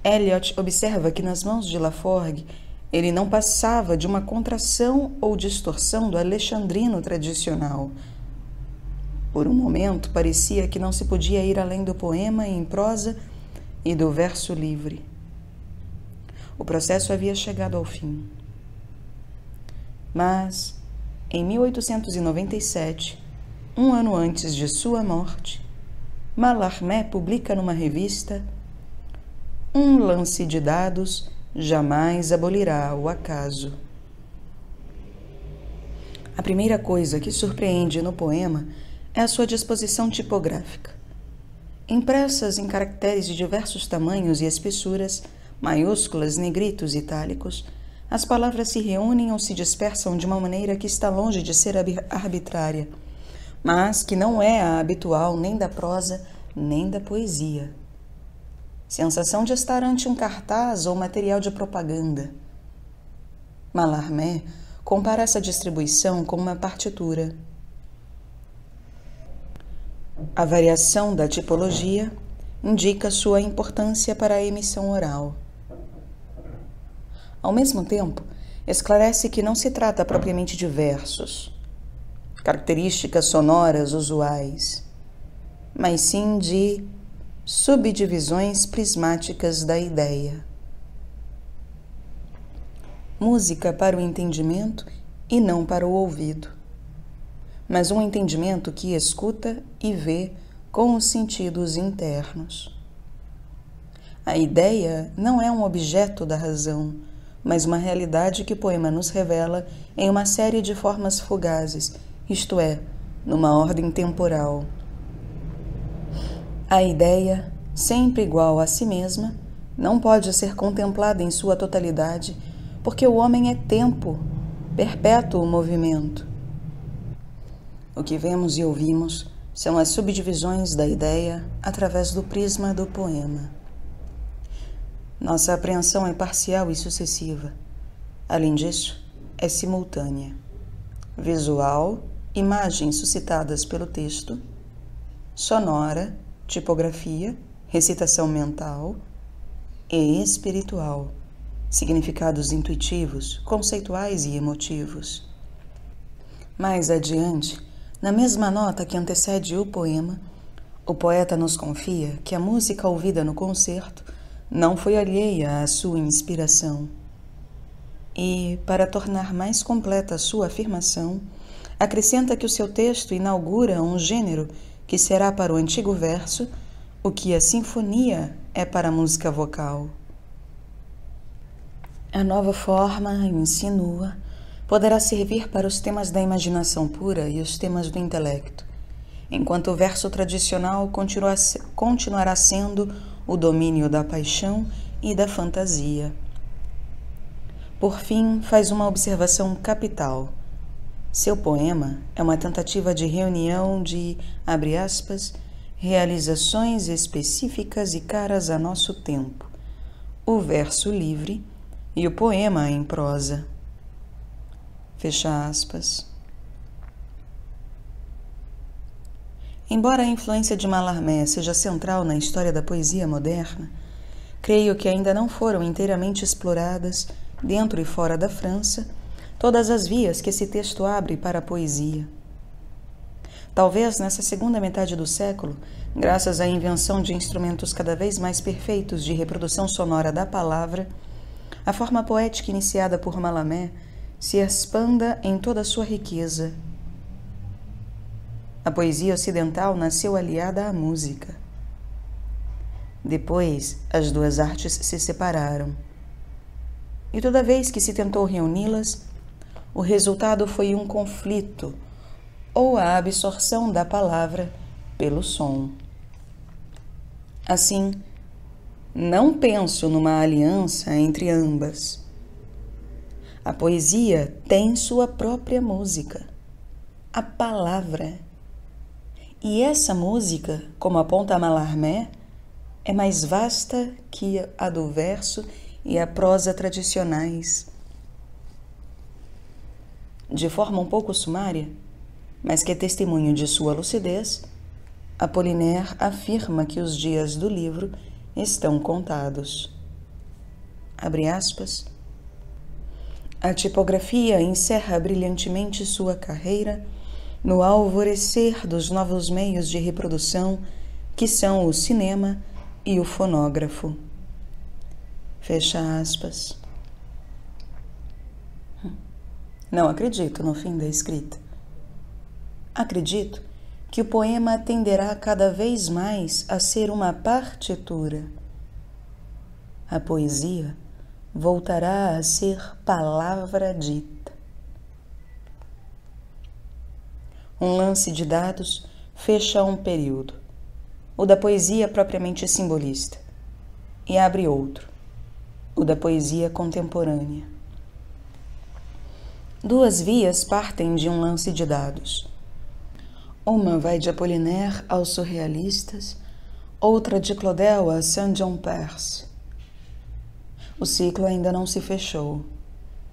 A: Eliot observa que nas mãos de Laforgue ele não passava de uma contração ou distorção do alexandrino tradicional. Por um momento, parecia que não se podia ir além do poema em prosa e do verso livre. O processo havia chegado ao fim. Mas, em 1897, um ano antes de sua morte, Mallarmé publica numa revista: um lance de dados jamais abolirá o acaso. A primeira coisa que surpreende no poema é a sua disposição tipográfica. Impressas em caracteres de diversos tamanhos e espessuras, maiúsculas, negritos e itálicos, as palavras se reúnem ou se dispersam de uma maneira que está longe de ser arbitrária, mas que não é a habitual nem da prosa nem da poesia. Sensação de estar ante um cartaz ou material de propaganda. Mallarmé compara essa distribuição com uma partitura. A variação da tipologia indica sua importância para a emissão oral. Ao mesmo tempo, esclarece que não se trata propriamente de versos, características sonoras usuais, mas sim de subdivisões prismáticas da ideia. Música para o entendimento e não para o ouvido, mas um entendimento que escuta e vê com os sentidos internos. A ideia não é um objeto da razão, mas uma realidade que o poema nos revela em uma série de formas fugazes, isto é, numa ordem temporal. A ideia, sempre igual a si mesma, não pode ser contemplada em sua totalidade, porque o homem é tempo, perpétuo movimento. O que vemos e ouvimos são as subdivisões da ideia através do prisma do poema. Nossa apreensão é parcial e sucessiva. Além disso, é simultânea. Visual, imagens suscitadas pelo texto, sonora, tipografia, recitação mental, e espiritual, significados intuitivos, conceituais e emotivos. Mais adiante, na mesma nota que antecede o poema, o poeta nos confia que a música ouvida no concerto não foi alheia à sua inspiração. E, para tornar mais completa a sua afirmação, acrescenta que o seu texto inaugura um gênero que será para o antigo verso o que a sinfonia é para a música vocal. A nova forma, insinua, poderá servir para os temas da imaginação pura e os temas do intelecto, enquanto o verso tradicional continuará sendo o domínio da paixão e da fantasia. Por fim, faz uma observação capital. Seu poema é uma tentativa de reunião de, abre aspas, realizações específicas e caras a nosso tempo, o verso livre e o poema em prosa. Fecha aspas. Embora a influência de Mallarmé seja central na história da poesia moderna, creio que ainda não foram inteiramente exploradas, dentro e fora da França, todas as vias que esse texto abre para a poesia. Talvez nessa segunda metade do século, graças à invenção de instrumentos cada vez mais perfeitos de reprodução sonora da palavra, a forma poética iniciada por Mallarmé se expanda em toda a sua riqueza. A poesia ocidental nasceu aliada à música. Depois, as duas artes se separaram. E toda vez que se tentou reuni-las, o resultado foi um conflito ou a absorção da palavra pelo som. Assim, não penso numa aliança entre ambas. A poesia tem sua própria música, a palavra. E essa música, como aponta Mallarmé, é mais vasta que a do verso e a prosa tradicionais. De forma um pouco sumária, mas que é testemunho de sua lucidez, Apollinaire afirma que os dias do livro estão contados. Abre aspas. A tipografia encerra brilhantemente sua carreira no alvorecer dos novos meios de reprodução que são o cinema e o fonógrafo. Fecha aspas. Não acredito no fim da escrita. Acredito que o poema tenderá cada vez mais a ser uma partitura. A poesia voltará a ser palavra dita. Um lance de dados fecha um período, o da poesia propriamente simbolista, e abre outro, o da poesia contemporânea. Duas vias partem de um lance de dados. Uma vai de Apollinaire aos surrealistas, outra de Claudel a Saint-Jean-Perse. O ciclo ainda não se fechou,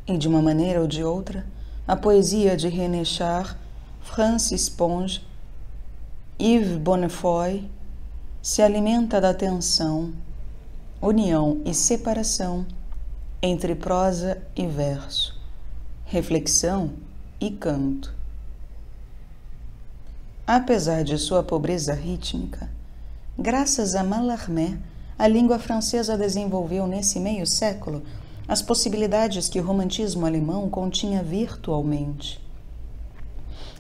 A: e de uma maneira ou de outra, a poesia de René Char, Francis Ponge, Yves Bonnefoy se alimenta da tensão, união e separação entre prosa e verso, reflexão e canto. Apesar de sua pobreza rítmica, graças a Mallarmé, a língua francesa desenvolveu nesse meio século as possibilidades que o romantismo alemão continha virtualmente.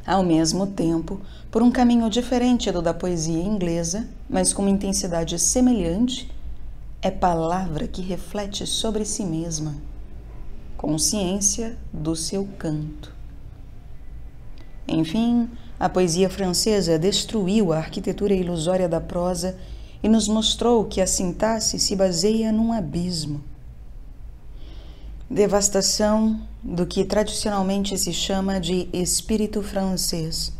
A: Ao mesmo tempo, por um caminho diferente do da poesia inglesa, mas com uma intensidade semelhante, é palavra que reflete sobre si mesma, consciência do seu canto. Enfim, a poesia francesa destruiu a arquitetura ilusória da prosa e nos mostrou que a sintaxe se baseia num abismo. Devastação do que tradicionalmente se chama de espírito francês,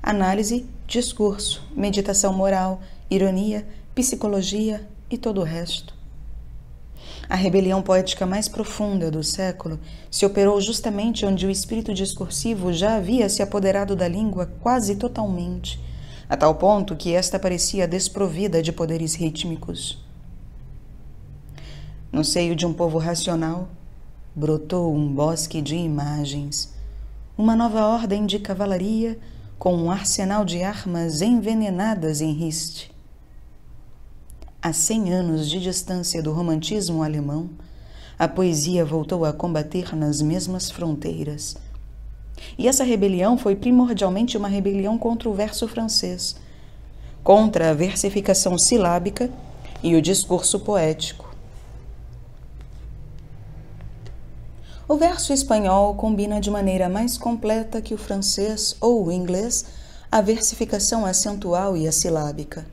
A: análise, discurso, meditação moral, ironia, psicologia e todo o resto. A rebelião poética mais profunda do século se operou justamente onde o espírito discursivo já havia se apoderado da língua quase totalmente, a tal ponto que esta parecia desprovida de poderes rítmicos. No seio de um povo racional, brotou um bosque de imagens, uma nova ordem de cavalaria com um arsenal de armas envenenadas em riste. A 100 anos de distância do romantismo alemão, a poesia voltou a combater nas mesmas fronteiras. E essa rebelião foi primordialmente uma rebelião contra o verso francês, contra a versificação silábica e o discurso poético. O verso espanhol combina de maneira mais completa que o francês ou o inglês a versificação acentual e a silábica.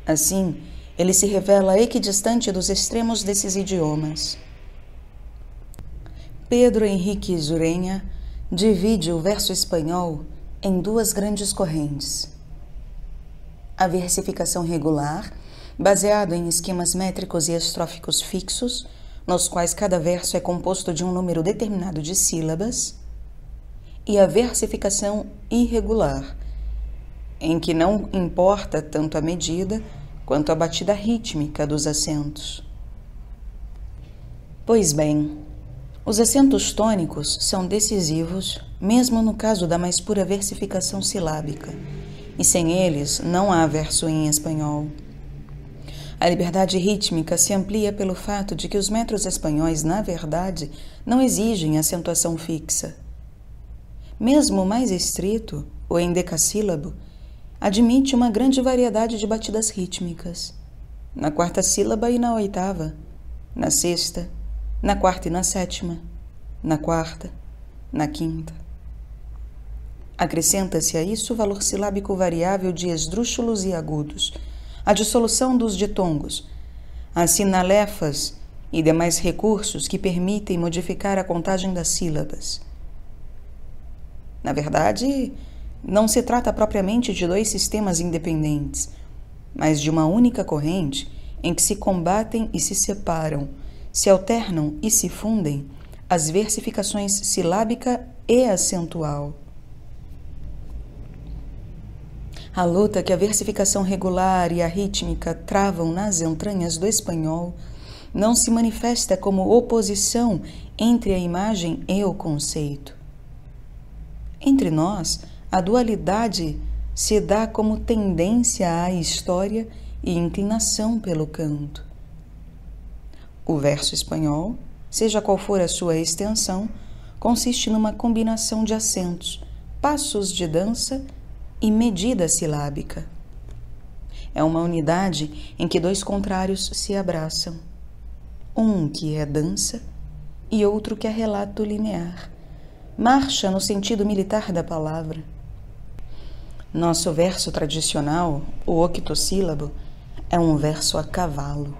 A: Assim, ele se revela equidistante dos extremos desses idiomas. Pedro Henrique Zureña divide o verso espanhol em duas grandes correntes. A versificação regular, baseado em esquemas métricos e estróficos fixos, nos quais cada verso é composto de um número determinado de sílabas, e a versificação irregular, em que não importa tanto a medida quanto a batida rítmica dos acentos. Pois bem, os acentos tônicos são decisivos, mesmo no caso da mais pura versificação silábica, e sem eles não há verso em espanhol. A liberdade rítmica se amplia pelo fato de que os metros espanhóis, na verdade, não exigem acentuação fixa. Mesmo o mais estrito, o endecassílabo, admite uma grande variedade de batidas rítmicas, na quarta sílaba e na oitava, na sexta, na quarta e na sétima, na quarta, na quinta. Acrescenta-se a isso o valor silábico variável de esdrúxulos e agudos, a dissolução dos ditongos, as sinalefas e demais recursos que permitem modificar a contagem das sílabas. Na verdade, não se trata propriamente de dois sistemas independentes, mas de uma única corrente em que se combatem e se separam, se alternam e se fundem as versificações silábica e acentual. A luta que a versificação regular e a rítmica travam nas entranhas do espanhol não se manifesta como oposição entre a imagem e o conceito. Entre nós, a dualidade se dá como tendência à história e inclinação pelo canto. O verso espanhol, seja qual for a sua extensão, consiste numa combinação de acentos, passos de dança e medida silábica. É uma unidade em que dois contrários se abraçam, um que é dança e outro que é relato linear, marcha no sentido militar da palavra. Nosso verso tradicional, o octossílabo, é um verso a cavalo,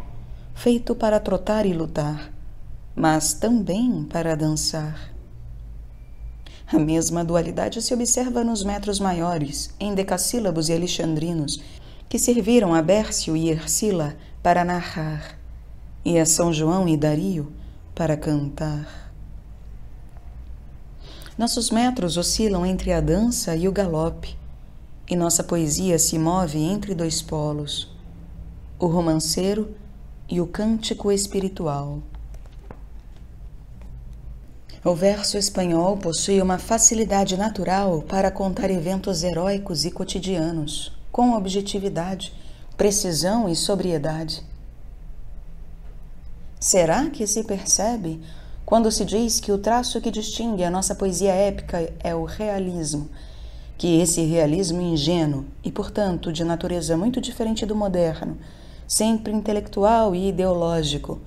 A: feito para trotar e lutar, mas também para dançar. A mesma dualidade se observa nos metros maiores, endecassílabos e alexandrinos, que serviram a Bércio e Ercila para narrar, e a São João e Dario para cantar. Nossos metros oscilam entre a dança e o galope, e nossa poesia se move entre dois polos, o romanceiro e o cântico espiritual. O verso espanhol possui uma facilidade natural para contar eventos heróicos e cotidianos, com objetividade, precisão e sobriedade. Será que se percebe quando se diz que o traço que distingue a nossa poesia épica é o realismo, que esse realismo ingênuo e, portanto, de natureza muito diferente do moderno, sempre intelectual e ideológico,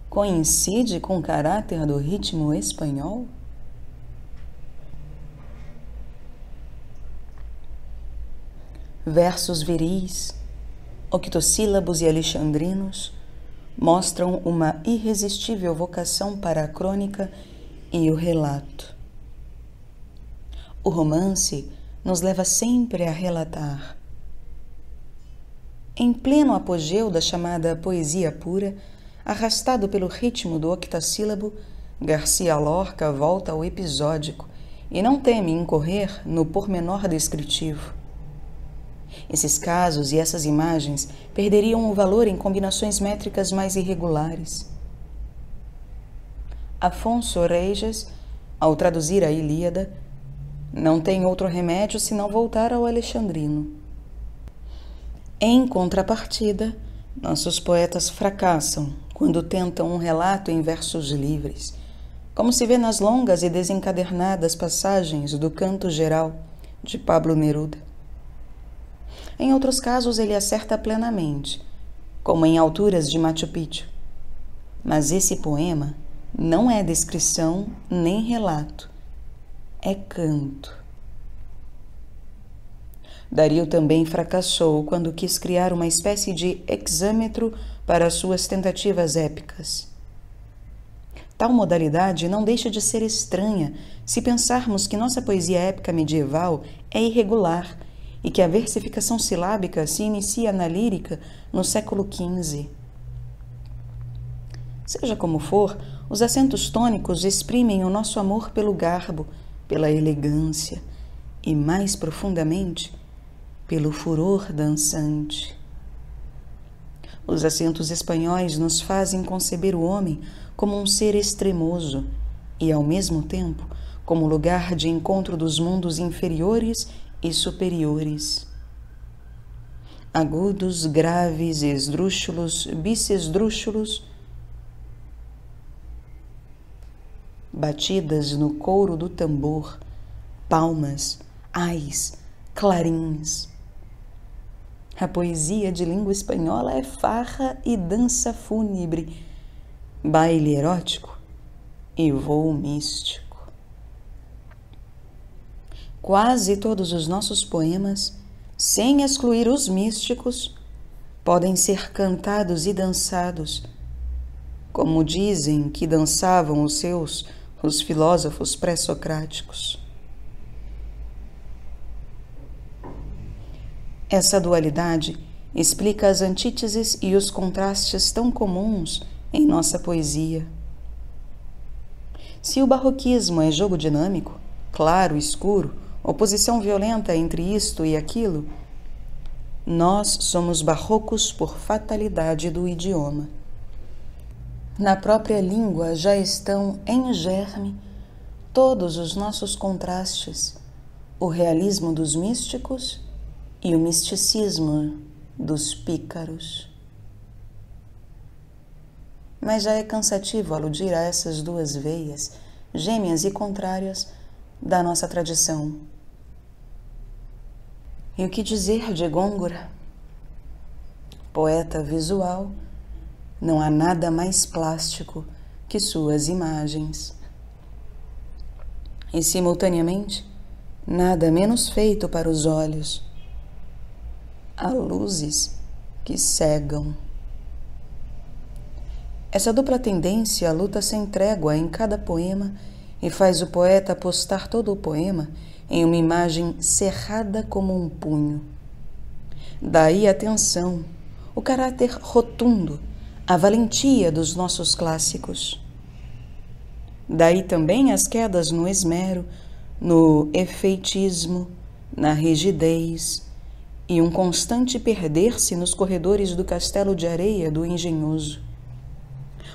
A: coincide com o caráter do ritmo espanhol? Versos viris, octossílabos e alexandrinos mostram uma irresistível vocação para a crônica e o relato. O romance nos leva sempre a relatar. Em pleno apogeu da chamada poesia pura, arrastado pelo ritmo do octassílabo, Garcia Lorca volta ao episódico e não teme incorrer no pormenor descritivo. Esses casos e essas imagens perderiam o valor em combinações métricas mais irregulares. Afonso Reyes, ao traduzir a Ilíada, não tem outro remédio senão voltar ao alexandrino. Em contrapartida, nossos poetas fracassam quando tentam um relato em versos livres, como se vê nas longas e desencadernadas passagens do Canto Geral de Pablo Neruda. Em outros casos, ele acerta plenamente, como em Alturas de Machu Picchu. Mas esse poema não é descrição nem relato, é canto. Dario também fracassou quando quis criar uma espécie de hexâmetro para suas tentativas épicas. Tal modalidade não deixa de ser estranha se pensarmos que nossa poesia épica medieval é irregular e que a versificação silábica se inicia na lírica no século XV. Seja como for, os acentos tônicos exprimem o nosso amor pelo garbo, pela elegância e, mais profundamente, pelo furor dançante. Os acentos espanhóis nos fazem conceber o homem como um ser extremoso e, ao mesmo tempo, como lugar de encontro dos mundos inferiores e superiores. Agudos, graves, esdrúxulos, bissesdrúxulos, batidas no couro do tambor, palmas, ais, clarins. A poesia de língua espanhola é farra e dança fúnebre, baile erótico e voo místico. Quase todos os nossos poemas, sem excluir os místicos, podem ser cantados e dançados, como dizem que dançavam os filósofos pré-socráticos. Essa dualidade explica as antíteses e os contrastes tão comuns em nossa poesia. Se o barroquismo é jogo dinâmico, claro e escuro, oposição violenta entre isto e aquilo, nós somos barrocos por fatalidade do idioma. Na própria língua já estão em germe todos os nossos contrastes, o realismo dos místicos e o misticismo dos pícaros. Mas já é cansativo aludir a essas duas veias, gêmeas e contrárias, da nossa tradição. E o que dizer de Góngora? Poeta visual, não há nada mais plástico que suas imagens. E, simultaneamente, nada menos feito para os olhos. Há luzes que cegam. Essa dupla tendência luta sem trégua em cada poema e faz o poeta apostar todo o poema em uma imagem cerrada como um punho. Daí a tensão, o caráter rotundo, a valentia dos nossos clássicos. Daí também as quedas no esmero, no efeitismo, na rigidez e um constante perder-se nos corredores do castelo de areia do engenhoso.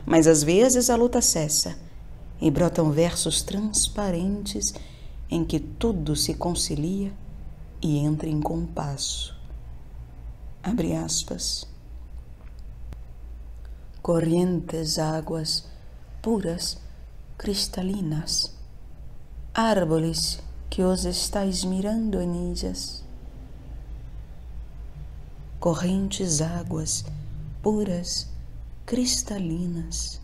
A: Mas às vezes a luta cessa e brotam versos transparentes em que tudo se concilia e entra em compasso. Abre aspas. Corrientes águas puras, cristalinas, árboles que os estáis mirando en ellas. Correntes águas puras, cristalinas,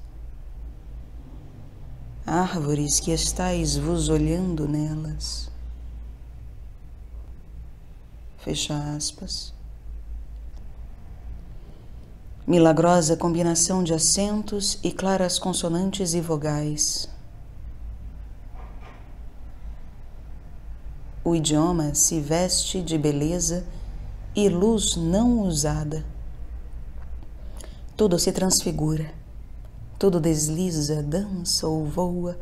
A: árvores que estáis vos olhando nelas. Fecha aspas. Milagrosa combinação de acentos e claras consonantes e vogais. o idioma se veste de beleza e luz não usada. Tudo se transfigura, tudo desliza, dança ou voa,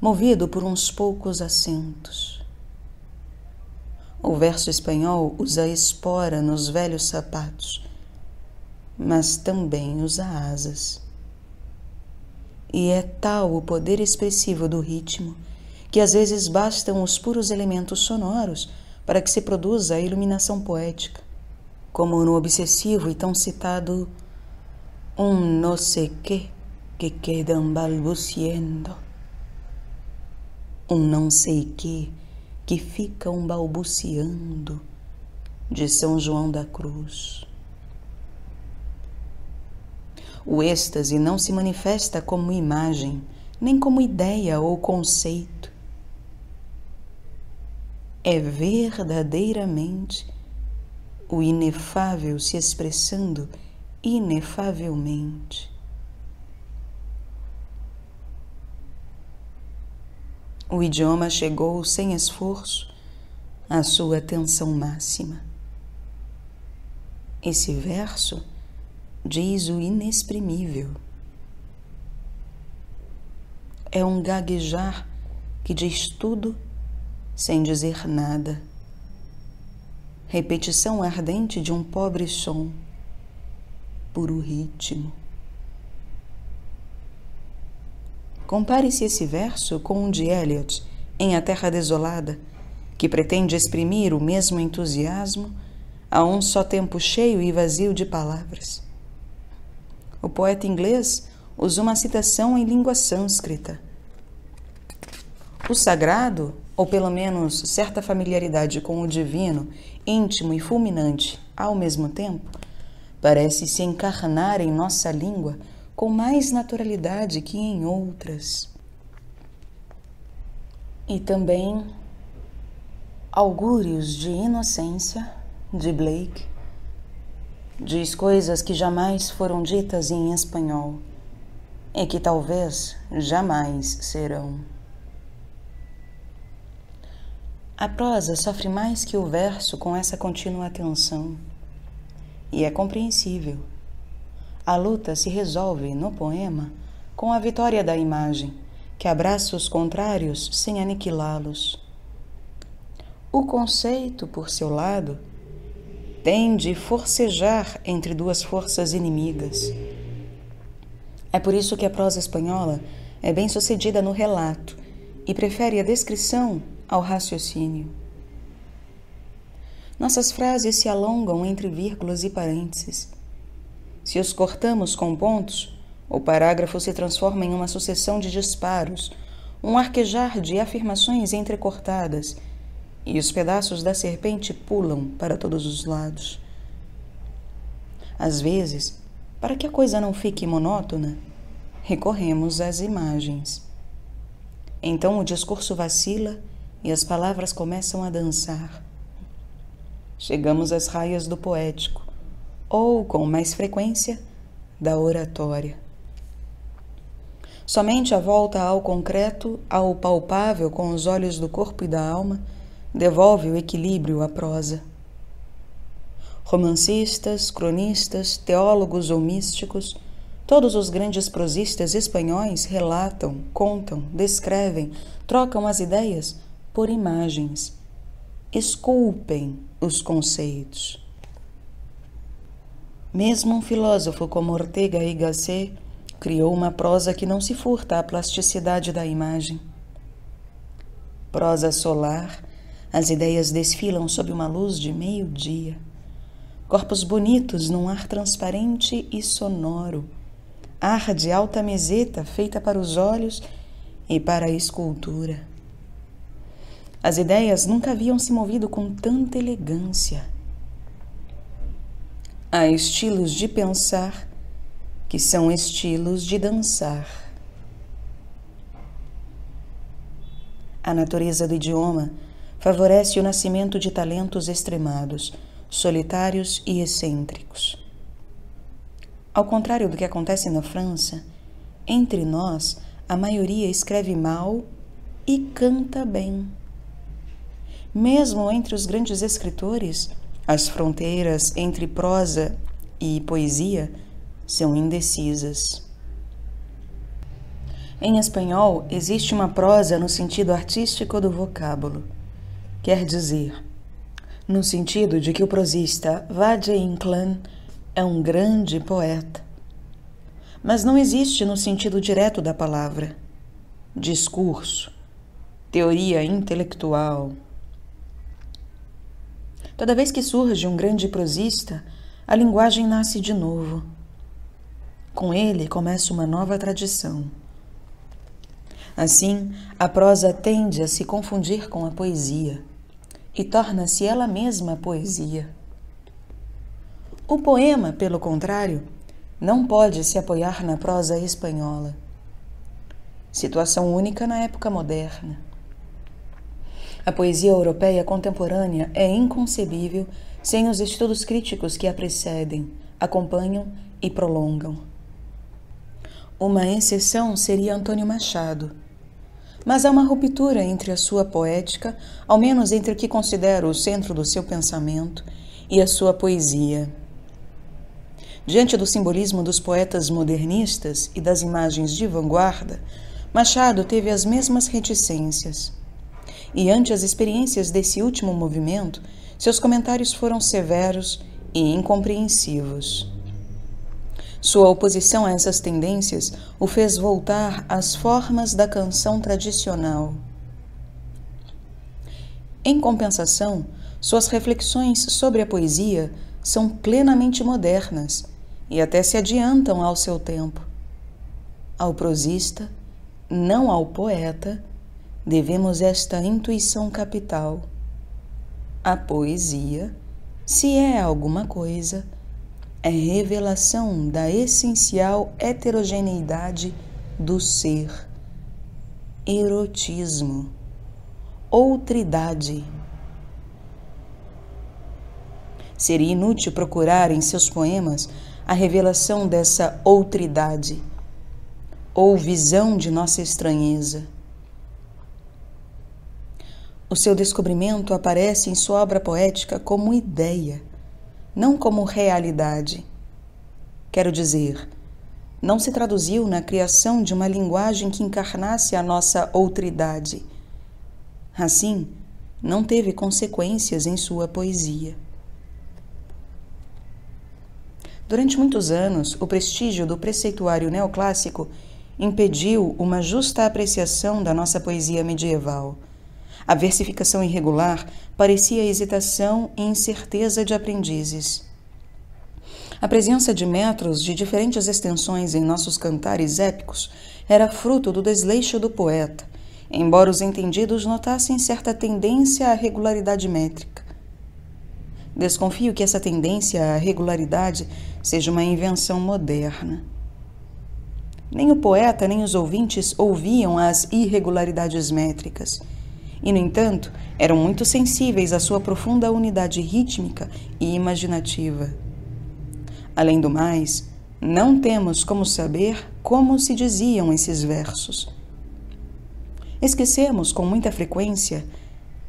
A: movido por uns poucos acentos. O verso espanhol usa espora nos velhos sapatos, mas também usa asas. E é tal o poder expressivo do ritmo que às vezes bastam os puros elementos sonoros para que se produza a iluminação poética, como no obsessivo e tão citado no sé qué que quedan balbuciendo. Não sei que ficam balbuciando, de São João da Cruz. O êxtase não se manifesta como imagem, nem como ideia ou conceito. É verdadeiramente o inefável se expressando inefavelmente. O idioma chegou sem esforço à sua tensão máxima. Esse verso diz o inexprimível. É um gaguejar que diz tudo sem dizer nada. Repetição ardente de um pobre som, puro ritmo. Compare-se esse verso com um de Eliot, em A Terra Desolada, que pretende exprimir o mesmo entusiasmo a um só tempo cheio e vazio de palavras. O poeta inglês usa uma citação em língua sânscrita. O sagrado, ou pelo menos certa familiaridade com o divino, íntimo e fulminante ao mesmo tempo, parece se encarnar em nossa língua com mais naturalidade que em outras. E também Augúrios de Inocência, de Blake, diz coisas que jamais foram ditas em espanhol e que talvez jamais serão. A prosa sofre mais que o verso com essa contínua tensão, e é compreensível. A luta se resolve no poema com a vitória da imagem, que abraça os contrários sem aniquilá-los. O conceito, por seu lado, tem de forcejar entre duas forças inimigas. É por isso que a prosa espanhola é bem-sucedida no relato e prefere a descrição ao raciocínio. Nossas frases se alongam entre vírgulas e parênteses. Se os cortamos com pontos, o parágrafo se transforma em uma sucessão de disparos, um arquejar de afirmações entrecortadas, e os pedaços da serpente pulam para todos os lados. Às vezes, para que a coisa não fique monótona, recorremos às imagens. Então o discurso vacila e as palavras começam a dançar. Chegamos às raias do poético, ou, com mais frequência, da oratória. Somente a volta ao concreto, ao palpável com os olhos do corpo e da alma, devolve o equilíbrio à prosa. Romancistas, cronistas, teólogos ou místicos, todos os grandes prosistas espanhóis relatam, contam, descrevem, trocam as ideias por imagens, esculpem os conceitos. Mesmo um filósofo como Ortega y Gasset criou uma prosa que não se furta à plasticidade da imagem. Prosa solar, as ideias desfilam sob uma luz de meio-dia. Corpos bonitos num ar transparente e sonoro. Ar de alta meseta feita para os olhos e para a escultura. As ideias nunca haviam se movido com tanta elegância. Há estilos de pensar que são estilos de dançar. A natureza do idioma favorece o nascimento de talentos extremados, solitários e excêntricos. Ao contrário do que acontece na França, entre nós, a maioria escreve mal e canta bem. Mesmo entre os grandes escritores, as fronteiras entre prosa e poesia são indecisas. Em espanhol, existe uma prosa no sentido artístico do vocábulo. Quer dizer, no sentido de que o prosista Valle-Inclán é um grande poeta. Mas não existe no sentido direto da palavra. Discurso, teoria intelectual. Toda vez que surge um grande prosista, a linguagem nasce de novo. Com ele começa uma nova tradição. Assim, a prosa tende a se confundir com a poesia e torna-se ela mesma poesia. O poema, pelo contrário, não pode se apoiar na prosa espanhola. Situação única na época moderna. A poesia europeia contemporânea é inconcebível sem os estudos críticos que a precedem, acompanham e prolongam. Uma exceção seria Antônio Machado. Mas há uma ruptura entre a sua poética, ao menos entre o que considero o centro do seu pensamento, e a sua poesia. Diante do simbolismo dos poetas modernistas e das imagens de vanguarda, Machado teve as mesmas reticências. E ante as experiências desse último movimento, seus comentários foram severos e incompreensivos. Sua oposição a essas tendências o fez voltar às formas da canção tradicional. Em compensação, suas reflexões sobre a poesia são plenamente modernas e até se adiantam ao seu tempo. Ao prosista, não ao poeta, devemos esta intuição capital. A poesia, se é alguma coisa, é revelação da essencial heterogeneidade do ser, erotismo, outridade. Seria inútil procurar em seus poemas a revelação dessa outridade, ou visão de nossa estranheza. O seu descobrimento aparece em sua obra poética como ideia, não como realidade. Quero dizer, não se traduziu na criação de uma linguagem que encarnasse a nossa outridade. Assim, não teve consequências em sua poesia. Durante muitos anos, o prestígio do preceituário neoclássico impediu uma justa apreciação da nossa poesia medieval. A versificação irregular parecia hesitação e incerteza de aprendizes. A presença de metros de diferentes extensões em nossos cantares épicos era fruto do desleixo do poeta, embora os entendidos notassem certa tendência à regularidade métrica. Desconfio que essa tendência à regularidade seja uma invenção moderna. Nem o poeta nem os ouvintes ouviam as irregularidades métricas, e, no entanto, eram muito sensíveis à sua profunda unidade rítmica e imaginativa. Além do mais, não temos como saber como se diziam esses versos. Esquecemos com muita frequência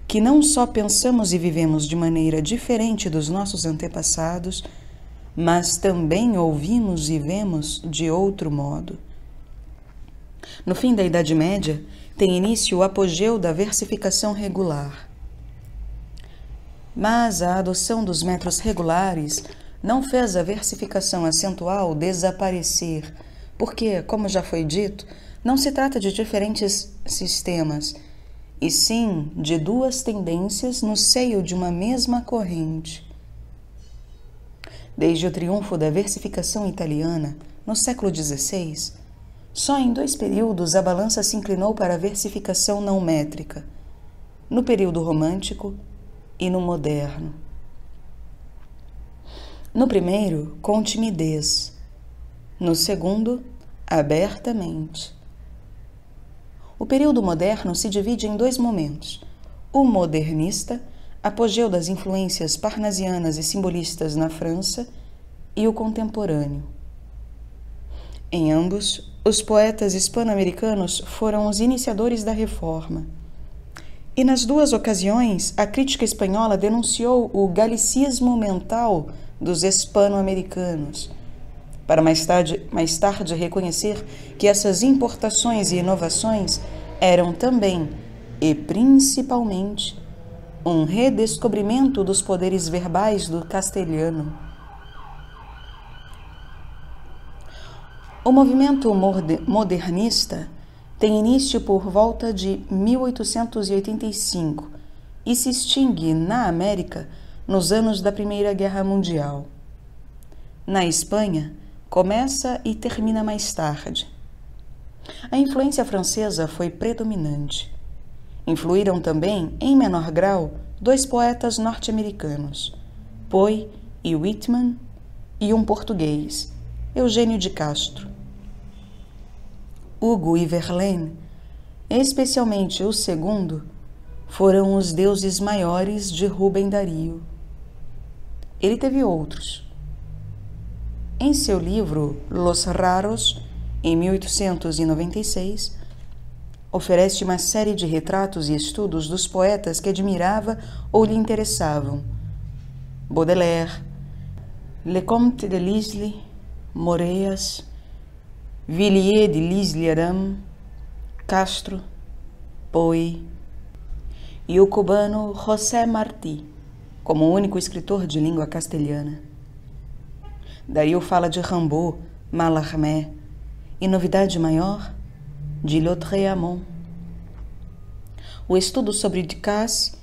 A: que não só pensamos e vivemos de maneira diferente dos nossos antepassados, mas também ouvimos e vemos de outro modo. No fim da Idade Média, tem início o apogeu da versificação regular. Mas a adoção dos metros regulares não fez a versificação acentual desaparecer, porque, como já foi dito, não se trata de diferentes sistemas, e sim de duas tendências no seio de uma mesma corrente. Desde o triunfo da versificação italiana, no século XVI, só em 2 períodos a balança se inclinou para a versificação não métrica, no período romântico e no moderno. No primeiro, com timidez, no segundo, abertamente. O período moderno se divide em 2 momentos: o modernista, apogeu das influências parnasianas e simbolistas na França, e o contemporâneo. Em ambos, os poetas hispano-americanos foram os iniciadores da reforma. E nas duas ocasiões, a crítica espanhola denunciou o galicismo mental dos hispano-americanos, para mais tarde reconhecer que essas importações e inovações eram também, e principalmente, um redescobrimento dos poderes verbais do castelhano. O movimento modernista tem início por volta de 1885 e se extingue na América nos anos da Primeira Guerra Mundial. Na Espanha, começa e termina mais tarde. A influência francesa foi predominante. Influíram também, em menor grau, dois poetas norte-americanos, Poe e Whitman, e um português, Eugênio de Castro. Hugo e Verlaine, especialmente o segundo, foram os deuses maiores de Rubem Dario. Ele teve outros. Em seu livro Los Raros, em 1896, oferece uma série de retratos e estudos dos poetas que admirava ou lhe interessavam: Baudelaire, Lecomte de Lisle, Moreas, Villiers de L'Isle-Adam, Castro, Poe e o cubano José Martí, como único escritor de língua castelhana. Dario fala de Rimbaud, Mallarmé e, novidade maior, de Lautréamont. O estudo sobre Ducasse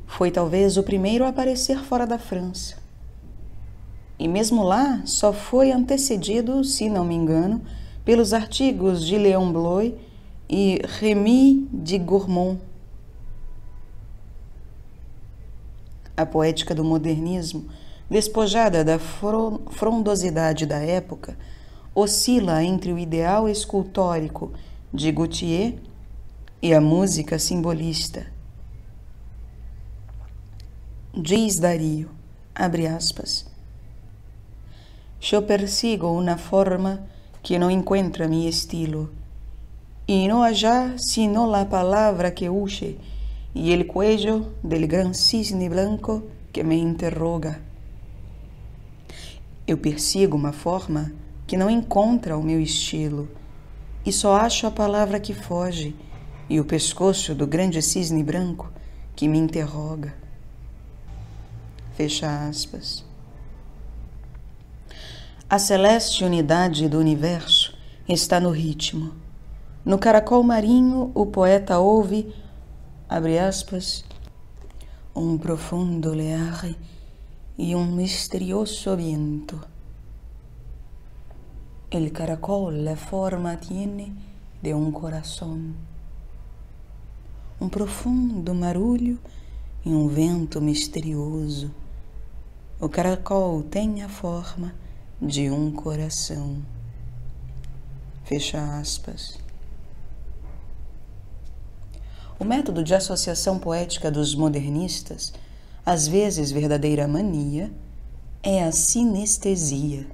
A: foi talvez o primeiro a aparecer fora da França. E mesmo lá só foi antecedido, se não me engano, pelos artigos de Léon Bloy e Rémy de Gourmont. A poética do modernismo, despojada da frondosidade da época, oscila entre o ideal escultórico de Gautier e a música simbolista. Diz Dario, abre aspas, «Yo persigo una forma que no encuentra mi estilo, y no haya sino la palabra que huye y el cuello del gran cisne blanco que me interroga». Eu persigo uma forma que não encontra o meu estilo, e só acho a palavra que foge e o pescoço do grande cisne branco que me interroga. Fecha aspas. A celeste unidade do universo está no ritmo. No caracol marinho, o poeta ouve, abre aspas, profundo oleaje y misterioso viento. El caracol la forma tiene de coração. Profundo marulho e vento misterioso. O caracol tem a forma de coração. Fecha aspas. O método de associação poética dos modernistas, às vezes verdadeira mania, é a sinestesia.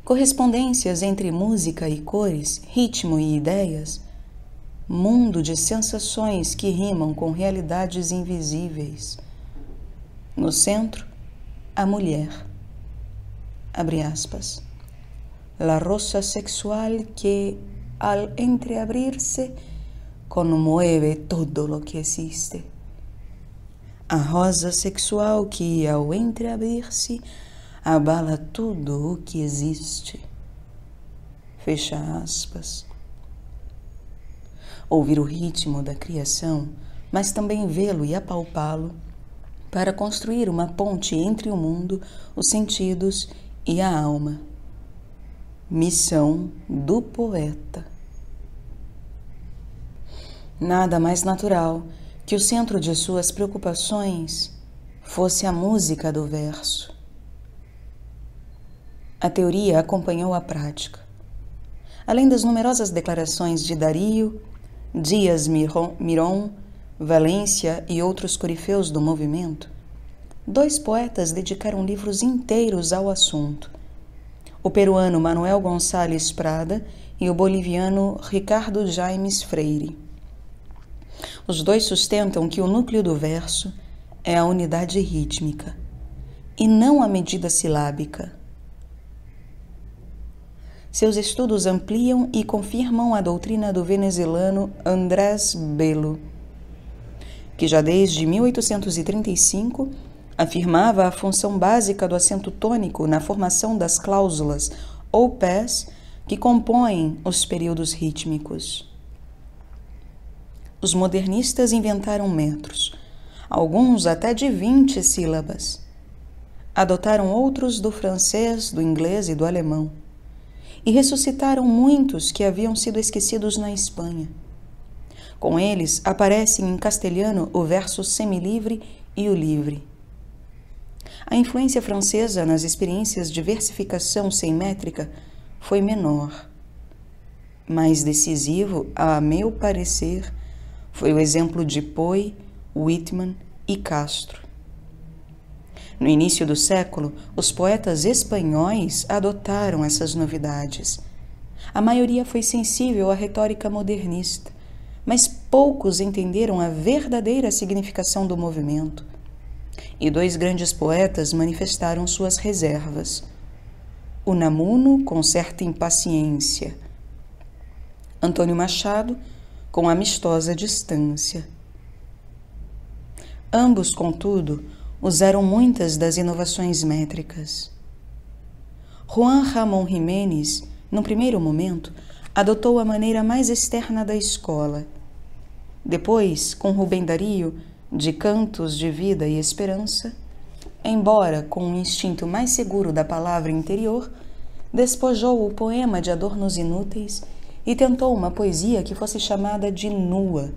A: Correspondências entre música e cores, ritmo e ideias, mundo de sensações que rimam com realidades invisíveis. No centro, a mulher. Abre aspas. La rosa sexual que, al entreabrirse, conmueve todo lo que existe. A rosa sexual que, ao entreabrir-se, abala tudo o que existe. Fecha aspas. Ouvir o ritmo da criação, mas também vê-lo e apalpá-lo, para construir uma ponte entre o mundo, os sentidos e a alma. Missão do poeta. Nada mais natural que o centro de suas preocupações fosse a música do verso. A teoria acompanhou a prática. Além das numerosas declarações de Dario, Díaz Mirón, Valência e outros corifeus do movimento, dois poetas dedicaram livros inteiros ao assunto. O peruano Manuel Gonçalves Prada e o boliviano Ricardo Jaimes Freire. Os dois sustentam que o núcleo do verso é a unidade rítmica e não a medida silábica. Seus estudos ampliam e confirmam a doutrina do venezuelano Andrés Bello, que já desde 1835 afirmava a função básica do acento tônico na formação das cláusulas ou pés que compõem os períodos rítmicos. Os modernistas inventaram metros, alguns até de 20 sílabas. Adotaram outros do francês, do inglês e do alemão, e ressuscitaram muitos que haviam sido esquecidos na Espanha. Com eles aparecem em castelhano o verso semilivre e o livre. A influência francesa nas experiências de versificação sem métrica foi menor. Mais decisivo, a meu parecer, foi o exemplo de Poe, Whitman e Castro. No início do século, os poetas espanhóis adotaram essas novidades. A maioria foi sensível à retórica modernista, mas poucos entenderam a verdadeira significação do movimento. E dois grandes poetas manifestaram suas reservas. Unamuno, com certa impaciência. Antônio Machado, com amistosa distância. Ambos, contudo, usaram muitas das inovações métricas. Juan Ramón Jiménez, no primeiro momento, adotou a maneira mais externa da escola. Depois, com Rubem Dario, de Cantos de Vida e Esperança, embora com um instinto mais seguro da palavra interior, despojou o poema de adornos inúteis e tentou uma poesia que fosse chamada de nua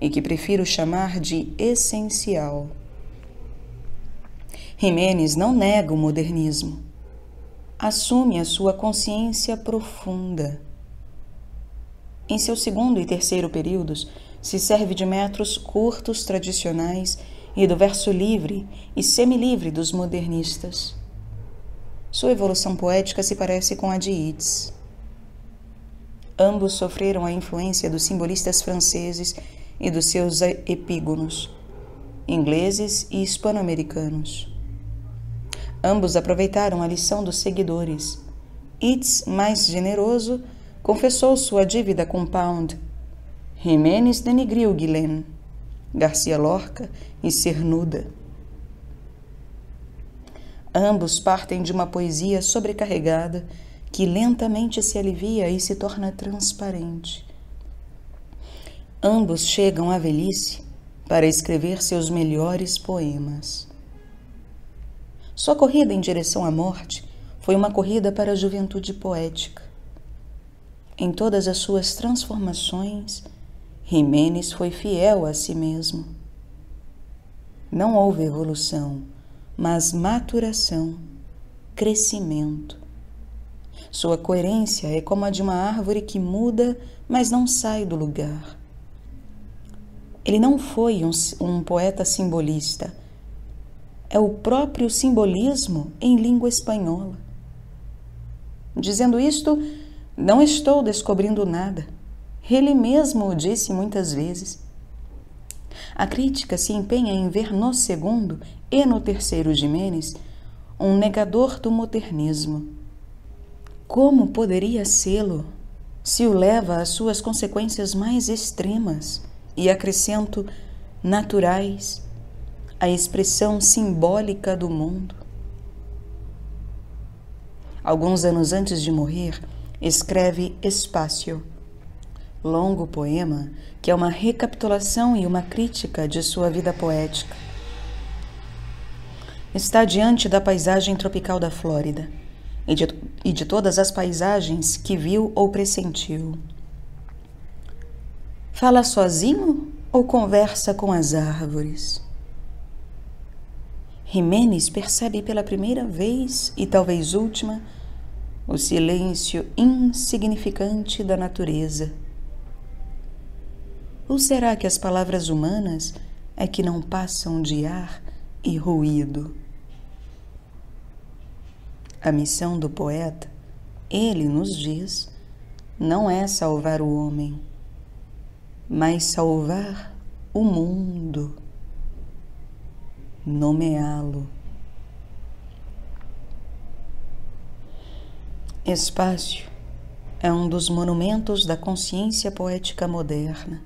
A: e que prefiro chamar de essencial. Jiménez não nega o modernismo. Assume a sua consciência profunda. Em seu segundo e terceiro períodos, se serve de metros curtos tradicionais e do verso livre e semilivre dos modernistas. Sua evolução poética se parece com a de Yeats. Ambos sofreram a influência dos simbolistas franceses e dos seus epígonos, ingleses e hispano-americanos. Ambos aproveitaram a lição dos seguidores. Yeats, mais generoso, confessou sua dívida com Pound. Jiménez denigriu Guilhem, Garcia Lorca e Cernuda. Ambos partem de uma poesia sobrecarregada que lentamente se alivia e se torna transparente. Ambos chegam à velhice para escrever seus melhores poemas. Sua corrida em direção à morte foi uma corrida para a juventude poética. Em todas as suas transformações, Jiménez foi fiel a si mesmo. Não houve evolução, mas maturação, crescimento. Sua coerência é como a de uma árvore que muda, mas não sai do lugar. Ele não foi um poeta simbolista. É o próprio simbolismo em língua espanhola. Dizendo isto, não estou descobrindo nada. Ele mesmo o disse muitas vezes. A crítica se empenha em ver no segundo e no terceiro Jiménez um negador do modernismo. Como poderia sê-lo se o leva às suas consequências mais extremas e, acrescento, naturais, a expressão simbólica do mundo? Alguns anos antes de morrer, escreve Espácio, longo poema que é uma recapitulação e uma crítica de sua vida poética. Está diante da paisagem tropical da Flórida e de todas as paisagens que viu ou pressentiu. Fala sozinho ou conversa com as árvores? Jiménez percebe pela primeira vez, e talvez última, o silêncio insignificante da natureza. Ou será que as palavras humanas é que não passam de ar e ruído? A missão do poeta, ele nos diz, não é salvar o homem, mas salvar o mundo, nomeá-lo. Espaço é um dos monumentos da consciência poética moderna,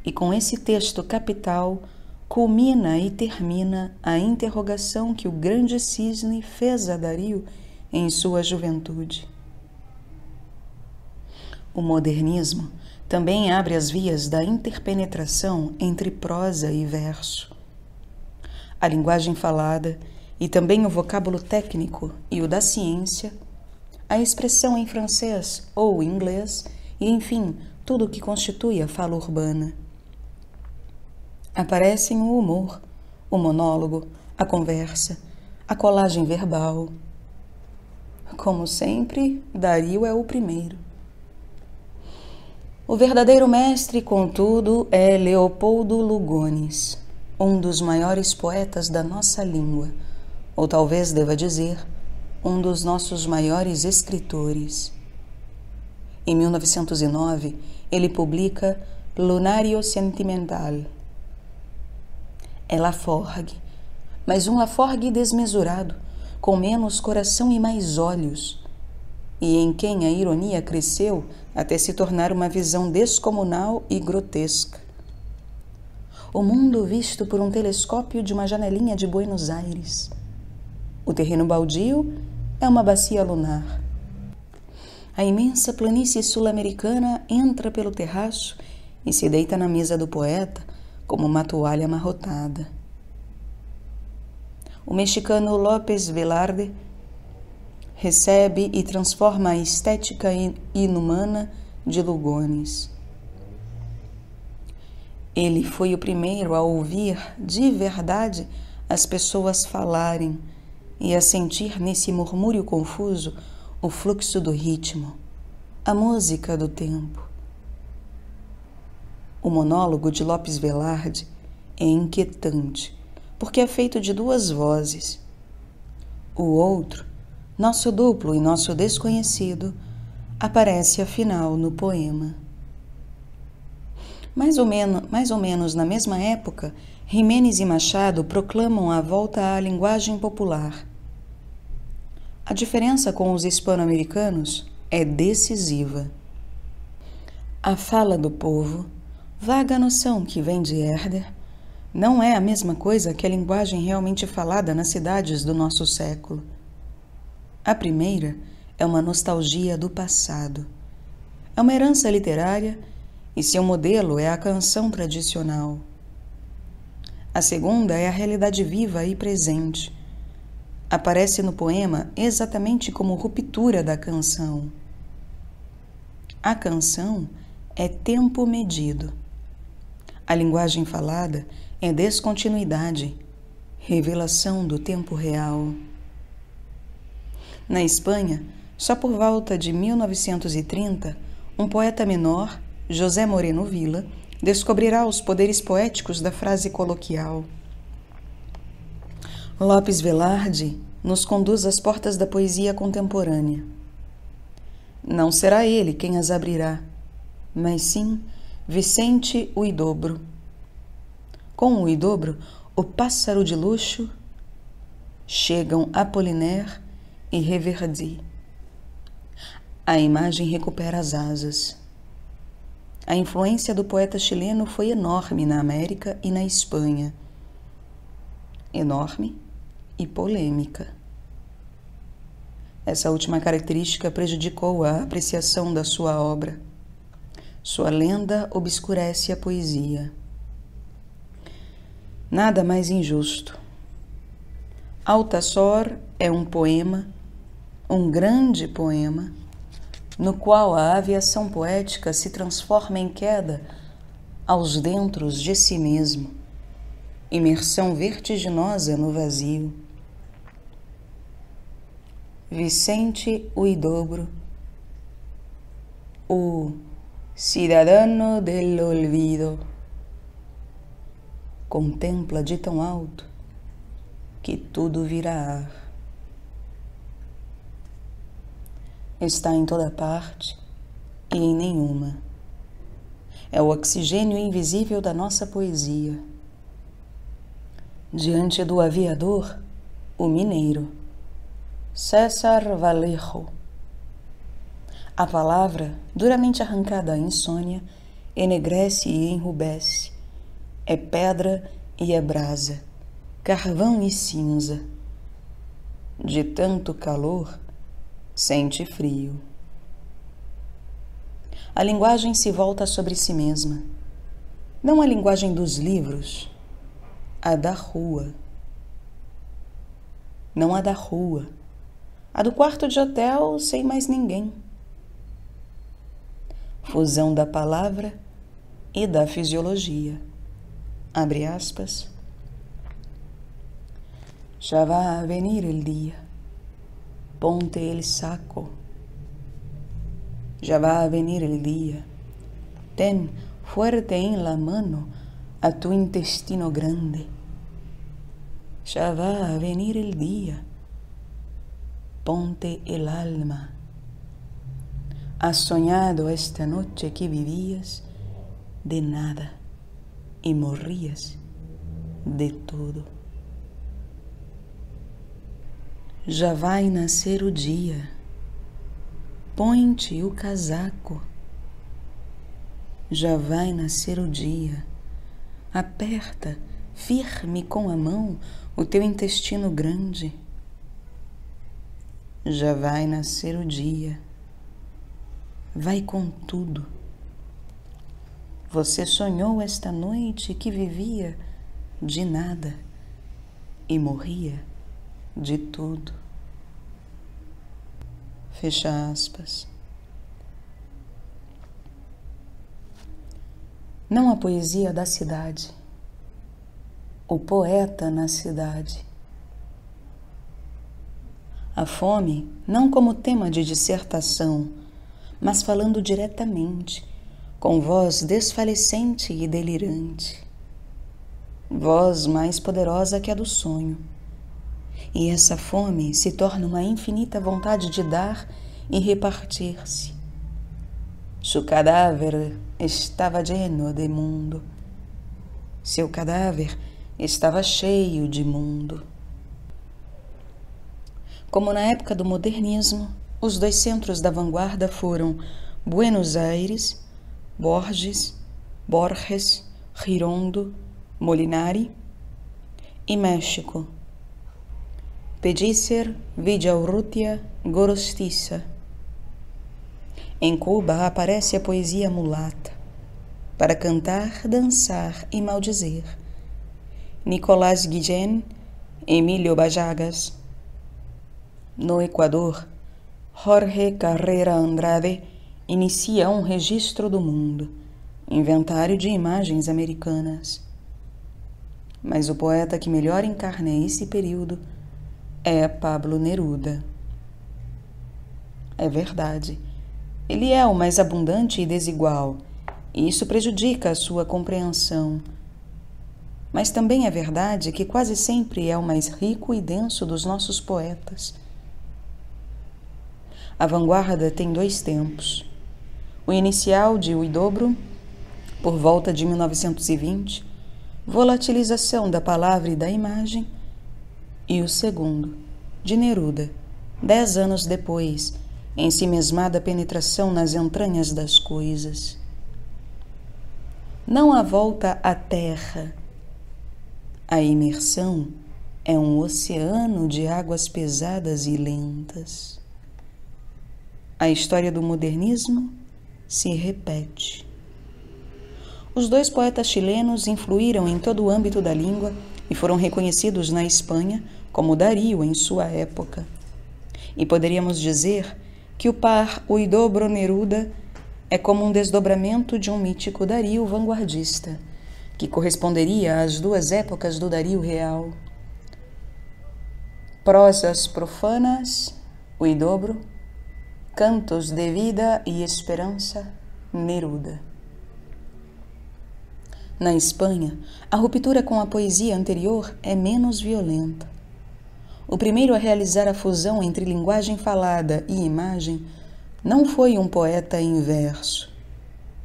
A: e com esse texto capital culmina e termina a interrogação que o grande cisne fez a Dario em sua juventude. O modernismo também abre as vias da interpenetração entre prosa e verso. A linguagem falada e também o vocábulo técnico e o da ciência, a expressão em francês ou inglês e, enfim, tudo o que constitui a fala urbana. Aparecem o humor, o monólogo, a conversa, a colagem verbal. Como sempre, Dario é o primeiro. O verdadeiro mestre, contudo, é Leopoldo Lugones, um dos maiores poetas da nossa língua, ou talvez deva dizer, um dos nossos maiores escritores. Em 1909, ele publica Lunario Sentimental. É Laforgue, mas um Laforgue desmesurado, com menos coração e mais olhos, e em quem a ironia cresceu até se tornar uma visão descomunal e grotesca. O mundo visto por um telescópio de uma janelinha de Buenos Aires. O terreno baldio é uma bacia lunar. A imensa planície sul-americana entra pelo terraço e se deita na mesa do poeta como uma toalha amarrotada. O mexicano López Velarde recebe e transforma a estética inumana de Lugones. Ele foi o primeiro a ouvir de verdade as pessoas falarem e a sentir nesse murmúrio confuso o fluxo do ritmo, a música do tempo. O monólogo de López Velarde é inquietante, porque é feito de duas vozes. O outro, nosso duplo e nosso desconhecido, aparece afinal no poema. Mais ou menos na mesma época, Jiménez e Machado proclamam a volta à linguagem popular. A diferença com os hispano-americanos é decisiva. A fala do povo, vaga noção que vem de Herder, não é a mesma coisa que a linguagem realmente falada nas cidades do nosso século. A primeira é uma nostalgia do passado. É uma herança literária e seu modelo é a canção tradicional. A segunda é a realidade viva e presente. Aparece no poema exatamente como ruptura da canção. A canção é tempo medido. A linguagem falada é descontinuidade, revelação do tempo real. Na Espanha, só por volta de 1930, um poeta menor, José Moreno Villa, descobrirá os poderes poéticos da frase coloquial. López Velarde nos conduz às portas da poesia contemporânea. Não será ele quem as abrirá, mas sim Vicente Huidobro. Com o Huidobro, o pássaro de luxo, chegam Apollinaire e Reverdy. A imagem recupera as asas. A influência do poeta chileno foi enorme na América e na Espanha. Enorme e polêmica. Essa última característica prejudicou a apreciação da sua obra. Sua lenda obscurece a poesia. Nada mais injusto. Altasor é um poema, um grande poema, no qual a aviação poética se transforma em queda aos dentros de si mesmo, imersão vertiginosa no vazio. Vicente Huidobro, o cidadano del olvido, contempla de tão alto que tudo vira ar. Está em toda parte e em nenhuma. é o oxigênio invisível da nossa poesia. Diante do aviador, o mineiro, César Vallejo. A palavra, duramente arrancada à insônia, enegrece e enrubesce. É pedra e é brasa, carvão e cinza. De tanto calor, sente frio. A linguagem se volta sobre si mesma. Não a linguagem dos livros, a da rua. Não a da rua, a do quarto de hotel sem mais ninguém. Fusão da palavra e da fisiologia. Abre aspas. Já va a venir el día. Ponte el saco. Ya va a venir el día. Ten fuerte en la mano a tu intestino grande. Ya va a venir el día. Ponte el alma. Has soñado esta noche que vivías de nada y morrías de todo. Já vai nascer o dia. Põe-te o casaco. Já vai nascer o dia. Aperta, firme com a mão, o teu intestino grande. Já vai nascer o dia. Vai com tudo. Você sonhou esta noite que vivia de nada e morria de tudo. Fecha aspas. Não a poesia da cidade, o poeta na cidade. A fome não como tema de dissertação, mas falando diretamente, com voz desfalecente e delirante. Voz mais poderosa que a do sonho. E essa fome se torna uma infinita vontade de dar e repartir-se. Su cadáver estava lleno de mundo. Seu cadáver estava cheio de mundo. Como na época do modernismo, os dois centros da vanguarda foram Buenos Aires, Borges, Girondo, Molinari, e México, Pellicer, Villaurrutia, Gorostiza. Em Cuba aparece a poesia mulata, para cantar, dançar e maldizer. Nicolás Guillén, Emílio Bajagas. No Equador, Jorge Carrera Andrade inicia um registro do mundo, inventário de imagens americanas. Mas o poeta que melhor encarna esse período é Pablo Neruda. É verdade, ele é o mais abundante e desigual, e isso prejudica a sua compreensão. Mas também é verdade que quase sempre é o mais rico e denso dos nossos poetas. A vanguarda tem dois tempos. O inicial de Huidobro, por volta de 1920, volatilização da palavra e da imagem, e o segundo, de Neruda, 10 anos depois, ensimesmada penetração nas entranhas das coisas. Não há volta à terra. A imersão é um oceano de águas pesadas e lentas. A história do modernismo se repete. Os dois poetas chilenos influíram em todo o âmbito da língua e foram reconhecidos na Espanha como Darío em sua época. E poderíamos dizer que o par Huidobro-Neruda é como um desdobramento de um mítico Darío vanguardista, que corresponderia às duas épocas do Darío real. Prosas profanas, Huidobro, cantos de vida e esperança, Neruda. Na Espanha, a ruptura com a poesia anterior é menos violenta. O primeiro a realizar a fusão entre linguagem falada e imagem não foi um poeta em verso.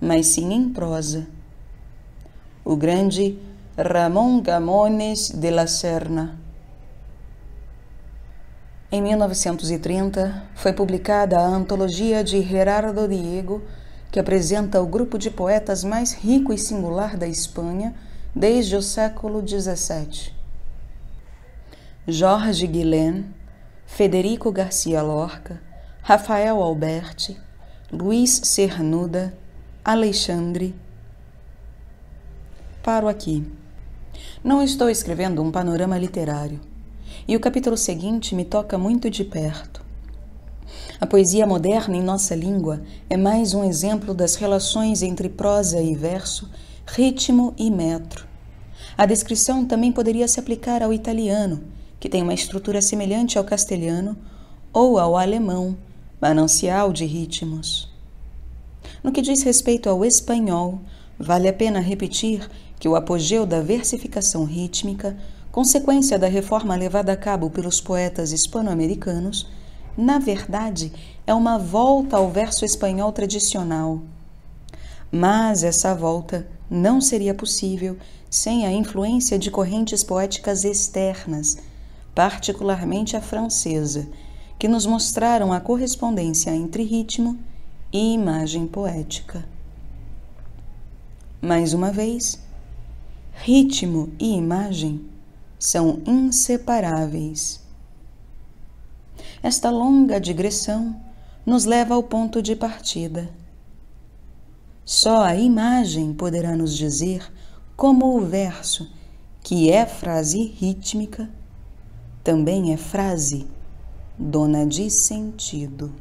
A: mas sim em prosa. O grande Ramón Gamones de la Serna. Em 1930, foi publicada a antologia de Gerardo Diego, que apresenta o grupo de poetas mais rico e singular da Espanha desde o século XVII. Jorge Guilhem, Federico Garcia Lorca, Rafael Alberti, Luiz Cernuda, Alexandre. Paro aqui. Não estou escrevendo um panorama literário, e o capítulo seguinte me toca muito de perto. A poesia moderna em nossa língua é mais um exemplo das relações entre prosa e verso, ritmo e metro. A descrição também poderia se aplicar ao italiano, que tem uma estrutura semelhante ao castelhano, ou ao alemão, manancial de ritmos. No que diz respeito ao espanhol, vale a pena repetir que o apogeu da versificação rítmica, consequência da reforma levada a cabo pelos poetas hispano-americanos, na verdade, é uma volta ao verso espanhol tradicional. Mas essa volta não seria possível sem a influência de correntes poéticas externas, particularmente a francesa, que nos mostraram a correspondência entre ritmo e imagem poética. Mais uma vez, ritmo e imagem são inseparáveis. Esta longa digressão nos leva ao ponto de partida. Só a imagem poderá nos dizer como o verso, que é frase rítmica, também é frase dona de sentido.